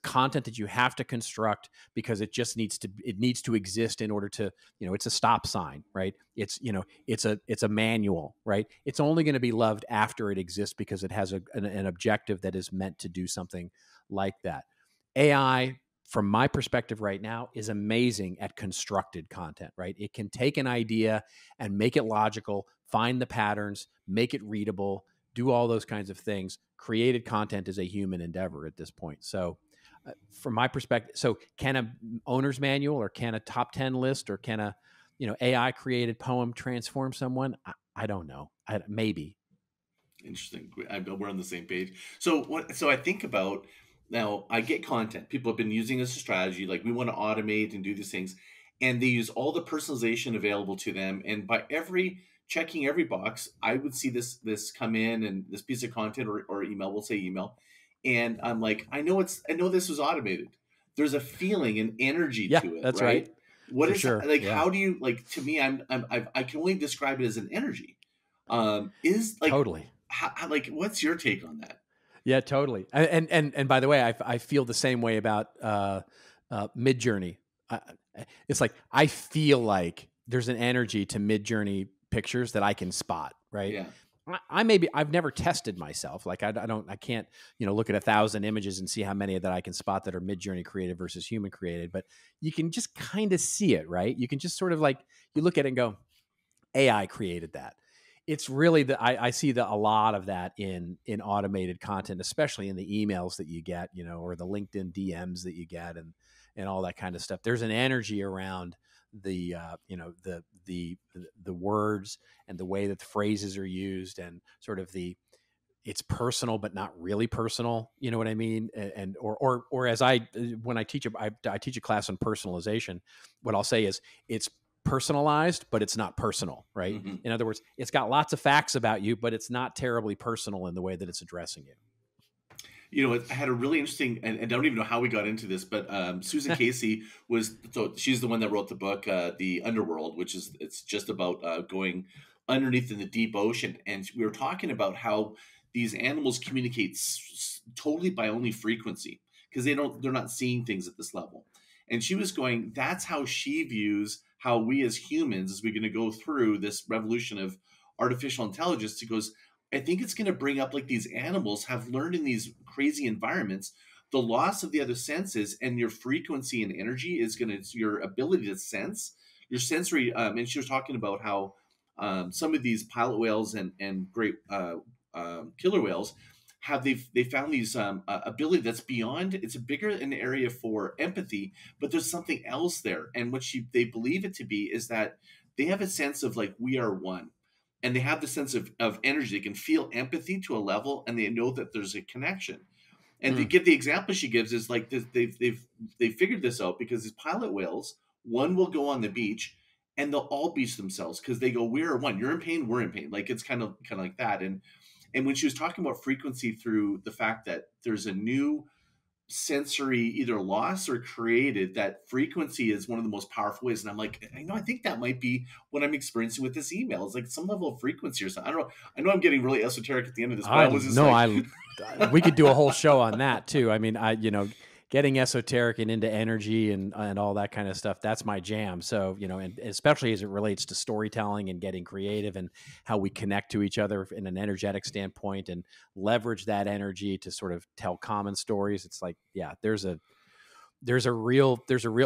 content that you have to construct because it needs to exist in order to, it's a stop sign, right? It's a manual, right? It's only going to be loved after it exists because it has an objective that is meant to do something like that. AI, from my perspective right now, is amazing at constructed content, right? It can take an idea and make it logical, find the patterns, make it readable, do all those kinds of things. Created content is a human endeavor at this point. So from my perspective, so can a owner's manual or can a top 10 list or can a, AI created poem transform someone? I don't know. Maybe. Interesting. We're on the same page. So I think about, now I get content. People have been using this as a strategy. Like, we want to automate and do these things. And they use all the personalization available to them. And by checking every box, I would see this come in, and this piece of content or email, we'll say email. And I'm like, I know this was automated. There's a feeling and energy to it. That's right. What For is sure. like? Yeah. How do you, like, to me, I can only describe it as an energy. Is like, Totally. like, what's your take on that? Yeah, totally. And by the way, I feel the same way about Midjourney. It's like, I feel like there's an energy to Midjourney pictures that I can spot, right? Yeah. I've never tested myself. Like, I can't, look at 1,000 images and see how many that I can spot that are Midjourney created versus human created, but you can just kind of see it, right? You can just sort of, like, you look at it and go, AI created that. It's really I see a lot of that in automated content, especially in the emails that you get, or the LinkedIn DMs that you get, and all that kind of stuff. There's an energy around the words and the way that the phrases are used, and sort of it's personal but not really personal. You know what I mean? And or as when I teach I teach a class on personalization, what I'll say is it's personalized, but it's not personal, right? Mm-hmm. In other words, it's got lots of facts about you, but it's not terribly personal in the way that it's addressing you. I had a really interesting, and I don't even know how we got into this, but Susan Casey she's the one that wrote the book, The Underworld, it's just about going underneath in the deep ocean. And we were talking about how these animals communicate totally by only frequency, because they're not seeing things at this level. And she was going, that's how she views how we as humans, as we're going to go through this revolution of artificial intelligence, she goes, I think it's going to bring up, like, these animals have learned in these crazy environments, the loss of the other senses, and your frequency and energy is your ability to sense, your sensory. And she was talking about how some of these pilot whales and great killer whales they found these ability that's beyond. It's a bigger an area for empathy, but there's something else there. And what they believe it to be is that they have a sense of, like, we are one. And they have the sense of energy. They can feel empathy to a level, and they know that there's a connection. And to give the example she gives is, like, they've figured this out because these pilot whales, one will go on the beach and they'll all beach themselves because they go, we're one. You're in pain, we're in pain. Like, it's kind of like that. And when she was talking about frequency through the fact that there's a new sensory either loss or created, that frequency is one of the most powerful ways. And I'm like, I think that might be what I'm experiencing with this email. It's like some level of frequency or something. I don't know. I know I'm getting really esoteric at the end of this, but we could do a whole show on that too. I mean, getting esoteric and into energy and all that kind of stuff, that's my jam. So, and especially as it relates to storytelling and getting creative and how we connect to each other in an energetic standpoint and leverage that energy to sort of tell common stories. It's like, yeah, there's a real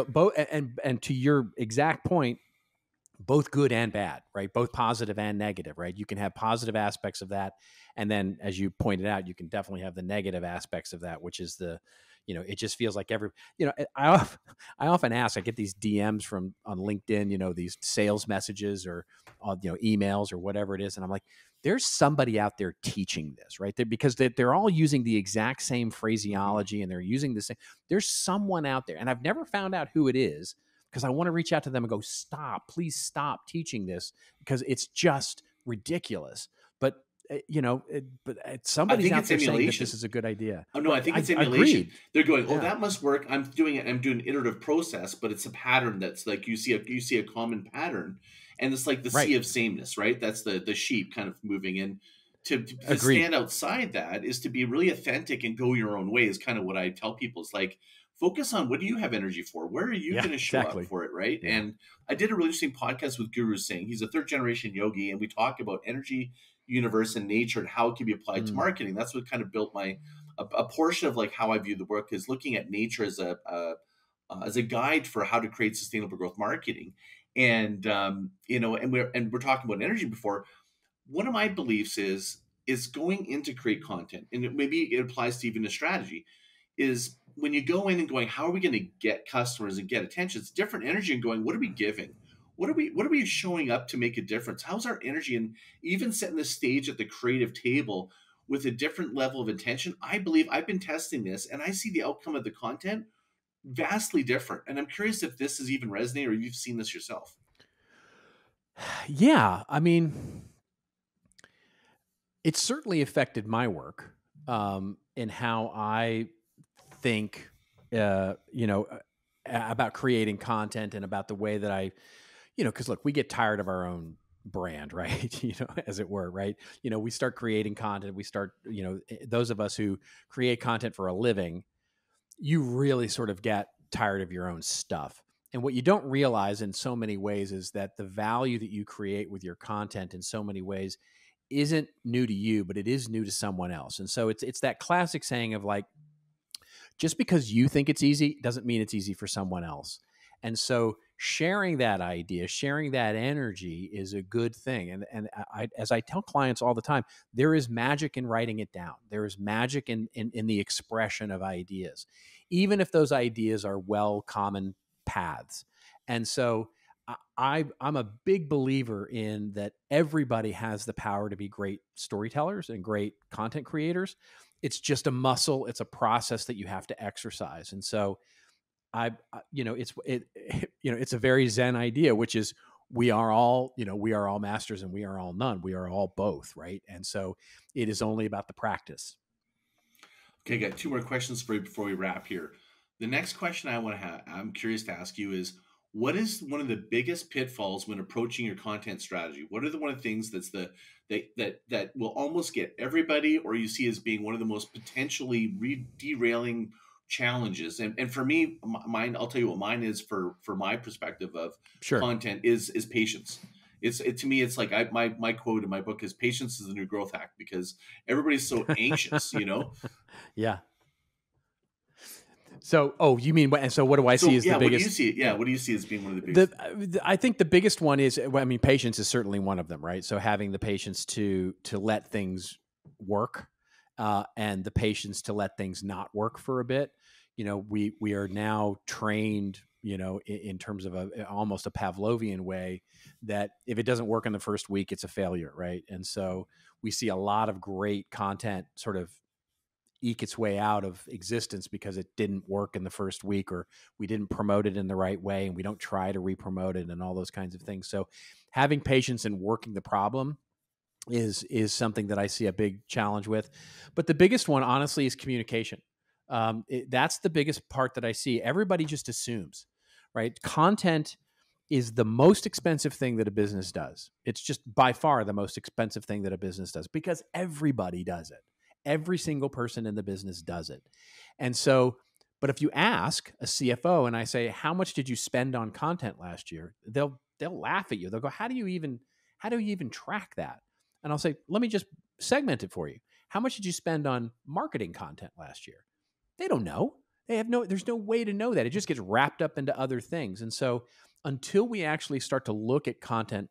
both. And to your exact point, both good and bad, right? Both positive and negative, right? You can have positive aspects of that. And then, as you pointed out, you can definitely have the negative aspects of that, which is it just feels like I often ask, I get these DMs on LinkedIn, these sales messages or, emails or whatever it is. And I'm like, there's somebody out there teaching this, right? Because they're all using the exact same phraseology and they're using the same. There's someone out there, and I've never found out who it is, because I want to reach out to them and go, please stop teaching this, because it's just ridiculous. But but I somebody's think out it's there saying that emulation. this is a good idea. Oh no, I Right. think it's I emulation. agreed. They're going, oh, Yeah. that must work. I'm doing it. I'm doing an iterative process, but it's a pattern that's like you see a common pattern, and it's like the Right. sea of sameness, right? That's the sheep kind of moving in. To Agreed. stand outside that is to be really authentic and go your own way. Is kind of what I tell people. It's like focus on what do you have energy for? Where are you Yeah, going to show up exactly. for it, right? Yeah. And I did a really interesting podcast with Guru Singh. He's a third generation yogi, and we talk about energy, universe, and nature, and how it can be applied to Mm. marketing. That's what kind of built a portion of like how I view the work is looking at nature as a guide for how to create sustainable growth marketing. And we're talking about energy before. One of my beliefs is going in to create content, and maybe it applies to even a strategy. Is when you go in and going, how are we going to get customers and get attention? It's different energy and going, what are we giving? What are we showing up to make a difference? How's our energy? And even setting the stage at the creative table with a different level of intention. I believe I've been testing this and I see the outcome of the content vastly different. And I'm curious if this is even resonating or you've seen this yourself. Yeah. I mean, it certainly affected my work in how I think, about creating content and about the way that because look, we get tired of our own brand, right? As it were, right? We start creating content. We start, those of us who create content for a living, you really sort of get tired of your own stuff. And what you don't realize in so many ways is that the value that you create with your content in so many ways isn't new to you, but it is new to someone else. And so it's that classic saying of like, just because you think it's easy doesn't mean it's easy for someone else. And so sharing that idea, sharing that energy is a good thing. And as I tell clients all the time, there is magic in writing it down. There is magic in the expression of ideas, even if those ideas are well common paths. And so I'm a big believer in that everybody has the power to be great storytellers and great content creators. It's just a muscle. It's a process that you have to exercise. And so it's a very Zen idea, which is we are all masters and we are all none. We are all both, right? And so it is only about the practice. Okay, I got two more questions for you before we wrap here. The next question I'm curious to ask you is, what is one of the biggest pitfalls when approaching your content strategy? What are the one of the things that will almost get everybody, or you see as being one of the most potentially derailing challenges? And for me, mine, I'll tell you what mine is for my perspective of Sure. content is patience. To me, it's like my quote in my book is patience is the new growth hack, because everybody's so anxious, Yeah. So, you mean, and so what do I see as the biggest? What do you see? Yeah, what do you see as being one of the biggest? I think the biggest one is, patience is certainly one of them, right? So having the patience to let things work, and the patience to let things not work for a bit. We are now trained, in terms of almost a Pavlovian way, that if it doesn't work in the first week, it's a failure, right? And so we see a lot of great content sort of eke its way out of existence because it didn't work in the first week, or we didn't promote it in the right way, and we don't try to re-promote it and all those kinds of things. So having patience and working the problem is something that I see a big challenge with. But the biggest one, honestly, is communication. That's the biggest part that I see. Everybody just assumes, right? Content is the most expensive thing that a business does. It's just by far the most expensive thing that a business does because everybody does it. Every single person in the business does it. And so, but if you ask a CFO and I say, how much did you spend on content last year? They'll laugh at you. They'll go, how do you even track that? And I'll say, let me just segment it for you. How much did you spend on marketing content last year? They don't know. There's no way to know that. It just gets wrapped up into other things. And so until we actually start to look at content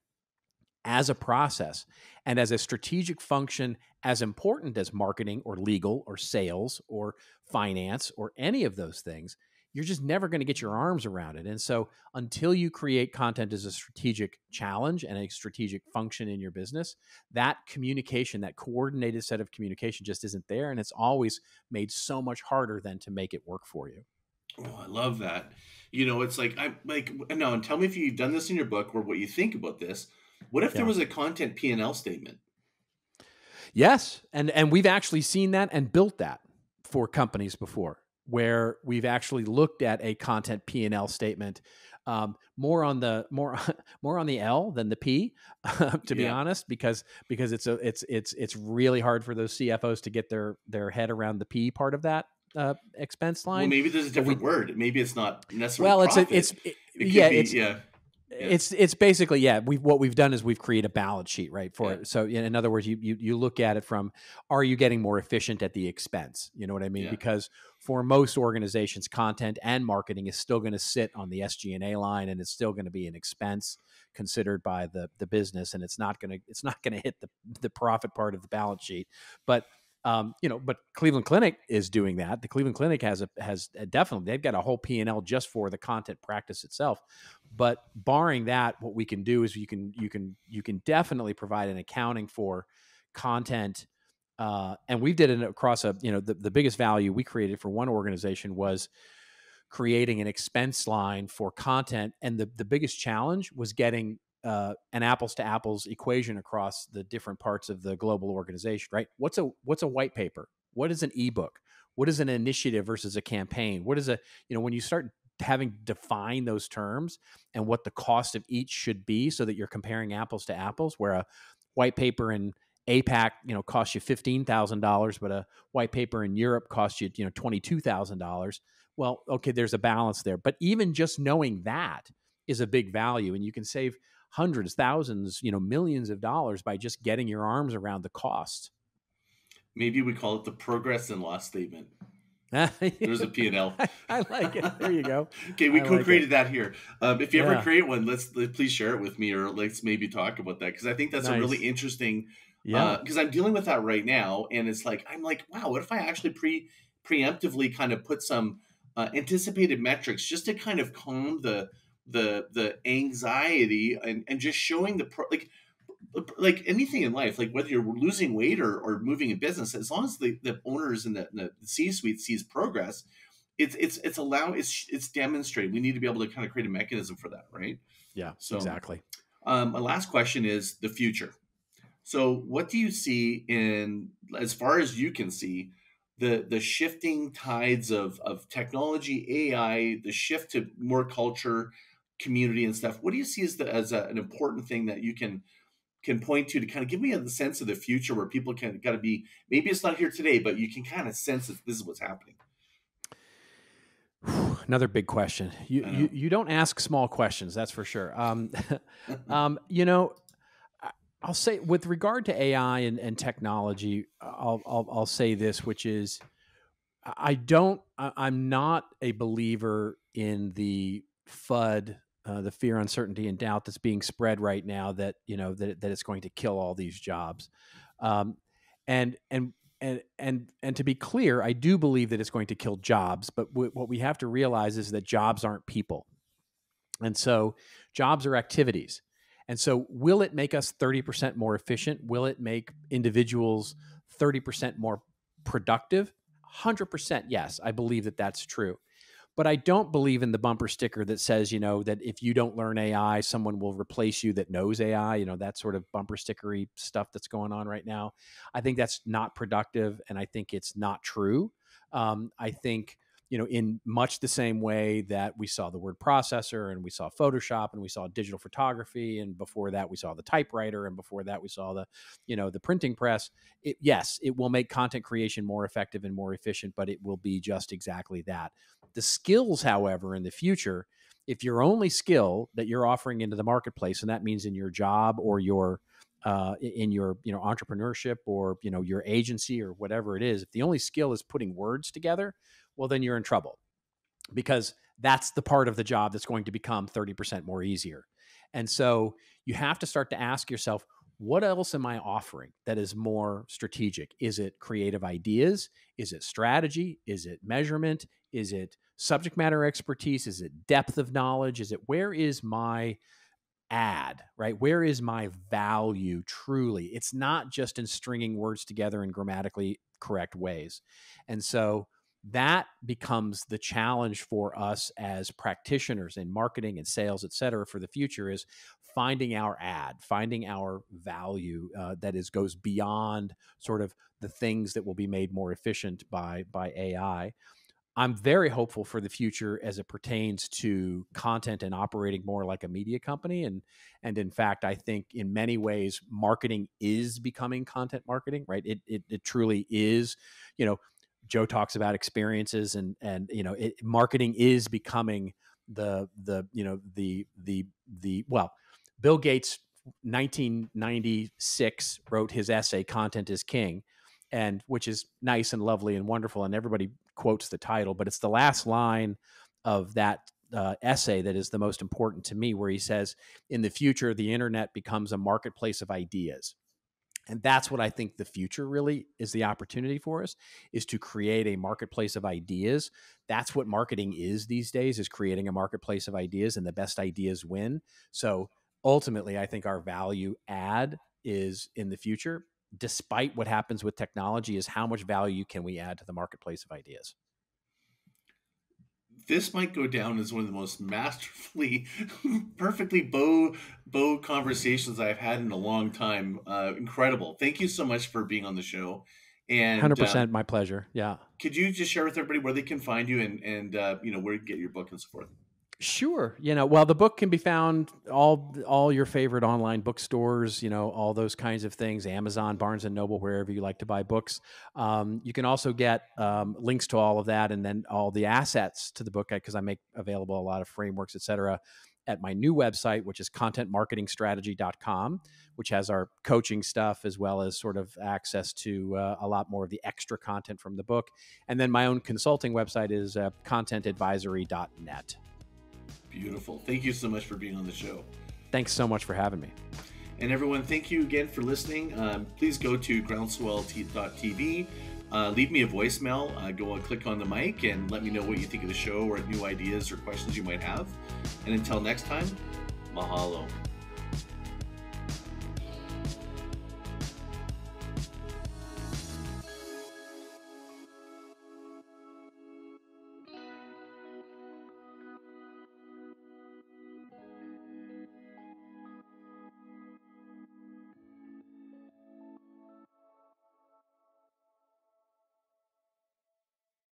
as a process and as a strategic function as important as marketing or legal or sales or finance or any of those things, you're just never going to get your arms around it. And so until you create content as a strategic challenge and a strategic function in your business, that communication, that coordinated set of communication just isn't there. And it's always made so much harder than to make it work for you. Oh, I love that. It's like, I'm like, no, and tell me if you've done this in your book or what you think about this. What if there was a content P&L statement? Yes, and we've actually seen that and built that for companies before, where we've actually looked at a content P&L statement, more on the more on the L than the P, to be honest, because it's really hard for those CFOs to get their head around the P part of that expense Well, line. maybe there's a But different word. Maybe it's not necessarily well, profit. It could be, yeah. it's basically, what we've done is we've created a balance sheet, right? For Yeah. it. So in other words, you look at it from, are you getting more efficient at the expense? You know what I mean? Yeah. Because for most organizations, content and marketing is still going to sit on the SG&A line, and it's still going to be an expense considered by the business, and it's not going to hit the profit part of the balance sheet. But but Cleveland Clinic is doing that. The Cleveland Clinic has definitely, they've got a whole P&L just for the content practice itself. But barring that, what we can do is you can definitely provide an accounting for content. And we did it across the biggest value we created for one organization was creating an expense line for content. And the biggest challenge was getting an apples to apples equation across the different parts of the global organization, right? What's a white paper? What is an ebook? What is an initiative versus a campaign? What is when you start having to define those terms and what the cost of each should be so that you're comparing apples to apples, where a white paper in APAC, costs you $15,000, but a white paper in Europe costs you, $22,000. Well, okay, there's a balance there. But even just knowing that is a big value, and you can save hundreds, thousands, millions of dollars by just getting your arms around the cost. Maybe we call it the progress and loss statement. There's a P&L. I like it. There you go. Okay, we co-created that here. If you ever create one, let's please share it with me, or let's maybe talk about that, because I think that's a really interesting. Because I'm dealing with that right now, and it's like I'm like, wow, what if I actually preemptively kind of put some anticipated metrics just to kind of calm the anxiety and just showing like anything in life, like whether you're losing weight or moving a business, as long as the owners and the C-suite sees progress, it's demonstrated. We need to be able to kind of create a mechanism for that, right? Yeah, so exactly. My last question is the future. So what do you see in, as far as you can see, the shifting tides of technology, AI, the shift to more culture, community and stuff? What do you see as an important thing that you can point to kind of give me a sense of the future, where people can got to be, maybe it's not here today, but you can kind of sense that this is what's happening? Another big question. You don't ask small questions, that's for sure. I'll say, with regard to AI and technology, I'll say this, which is, I'm not a believer in the FUD, the fear, uncertainty, and doubt that's being spread right now, that that it's going to kill all these jobs. And to be clear, I do believe that it's going to kill jobs, but what we have to realize is that jobs aren't people. And so jobs are activities. And so will it make us 30% more efficient? Will it make individuals 30% more productive? 100% yes, I believe that that's true. But I don't believe in the bumper sticker that says, that if you don't learn AI, someone will replace you that knows AI, that sort of bumper stickery stuff that's going on right now. I think that's not productive, and I think it's not true. I think, in much the same way that we saw the word processor, and we saw Photoshop, and we saw digital photography, and before that we saw the typewriter, and before that we saw the printing press. Yes, it will make content creation more effective and more efficient, but it will be just exactly that. The skills, however, in the future, if your only skill that you're offering into the marketplace, and that means in your job or your in your entrepreneurship or your agency or whatever it is, if the only skill is putting words together, well, then you're in trouble, because that's the part of the job that's going to become 30% more easier. And so you have to start to ask yourself, what else am I offering that is more strategic? Is it creative ideas? Is it strategy? Is it measurement? Is it subject matter expertise? Is it depth of knowledge? Where is my add, right? Where is my value truly? It's not just in stringing words together in grammatically correct ways. And so that becomes the challenge for us as practitioners in marketing and sales, et cetera, for the future, is finding our finding our value that goes beyond sort of the things that will be made more efficient by AI. I'm very hopeful for the future as it pertains to content and operating more like a media company. And in fact, I think in many ways, marketing is becoming content marketing, right? It truly is. Joe talks about experiences, and marketing is becoming the well, Bill Gates 1996 wrote his essay "Content is King," and which is nice and lovely and wonderful, and everybody quotes the title, but it's the last line of that essay that is the most important to me, where he says, in the future, the internet becomes a marketplace of ideas. And that's what I think the future really is, the opportunity for us, is to create a marketplace of ideas. That's what marketing is these days, is creating a marketplace of ideas, and the best ideas win. So ultimately, I think our value add is in the future, despite what happens with technology, is how much value can we add to the marketplace of ideas. This might go down as one of the most masterfully, perfectly bow conversations I've had in a long time. Incredible. Thank you so much for being on the show. And 100% my pleasure. Yeah. Could you just share with everybody where they can find you and where you get your book and so forth? Sure. Well, the book can be found all your favorite online bookstores, all those kinds of things, Amazon, Barnes and Noble, wherever you like to buy books. You can also get links to all of that, and then all the assets to the book, because I make available a lot of frameworks, et cetera, at my new website, which is contentmarketingstrategy.com, which has our coaching stuff as well as sort of access to a lot more of the extra content from the book. And then my own consulting website is contentadvisory.net. Beautiful. Thank you so much for being on the show. Thanks so much for having me. And everyone, thank you again for listening. Please go to groundswell.tv. Leave me a voicemail. Go and click on the mic and let me know what you think of the show, or new ideas or questions you might have. And until next time, mahalo.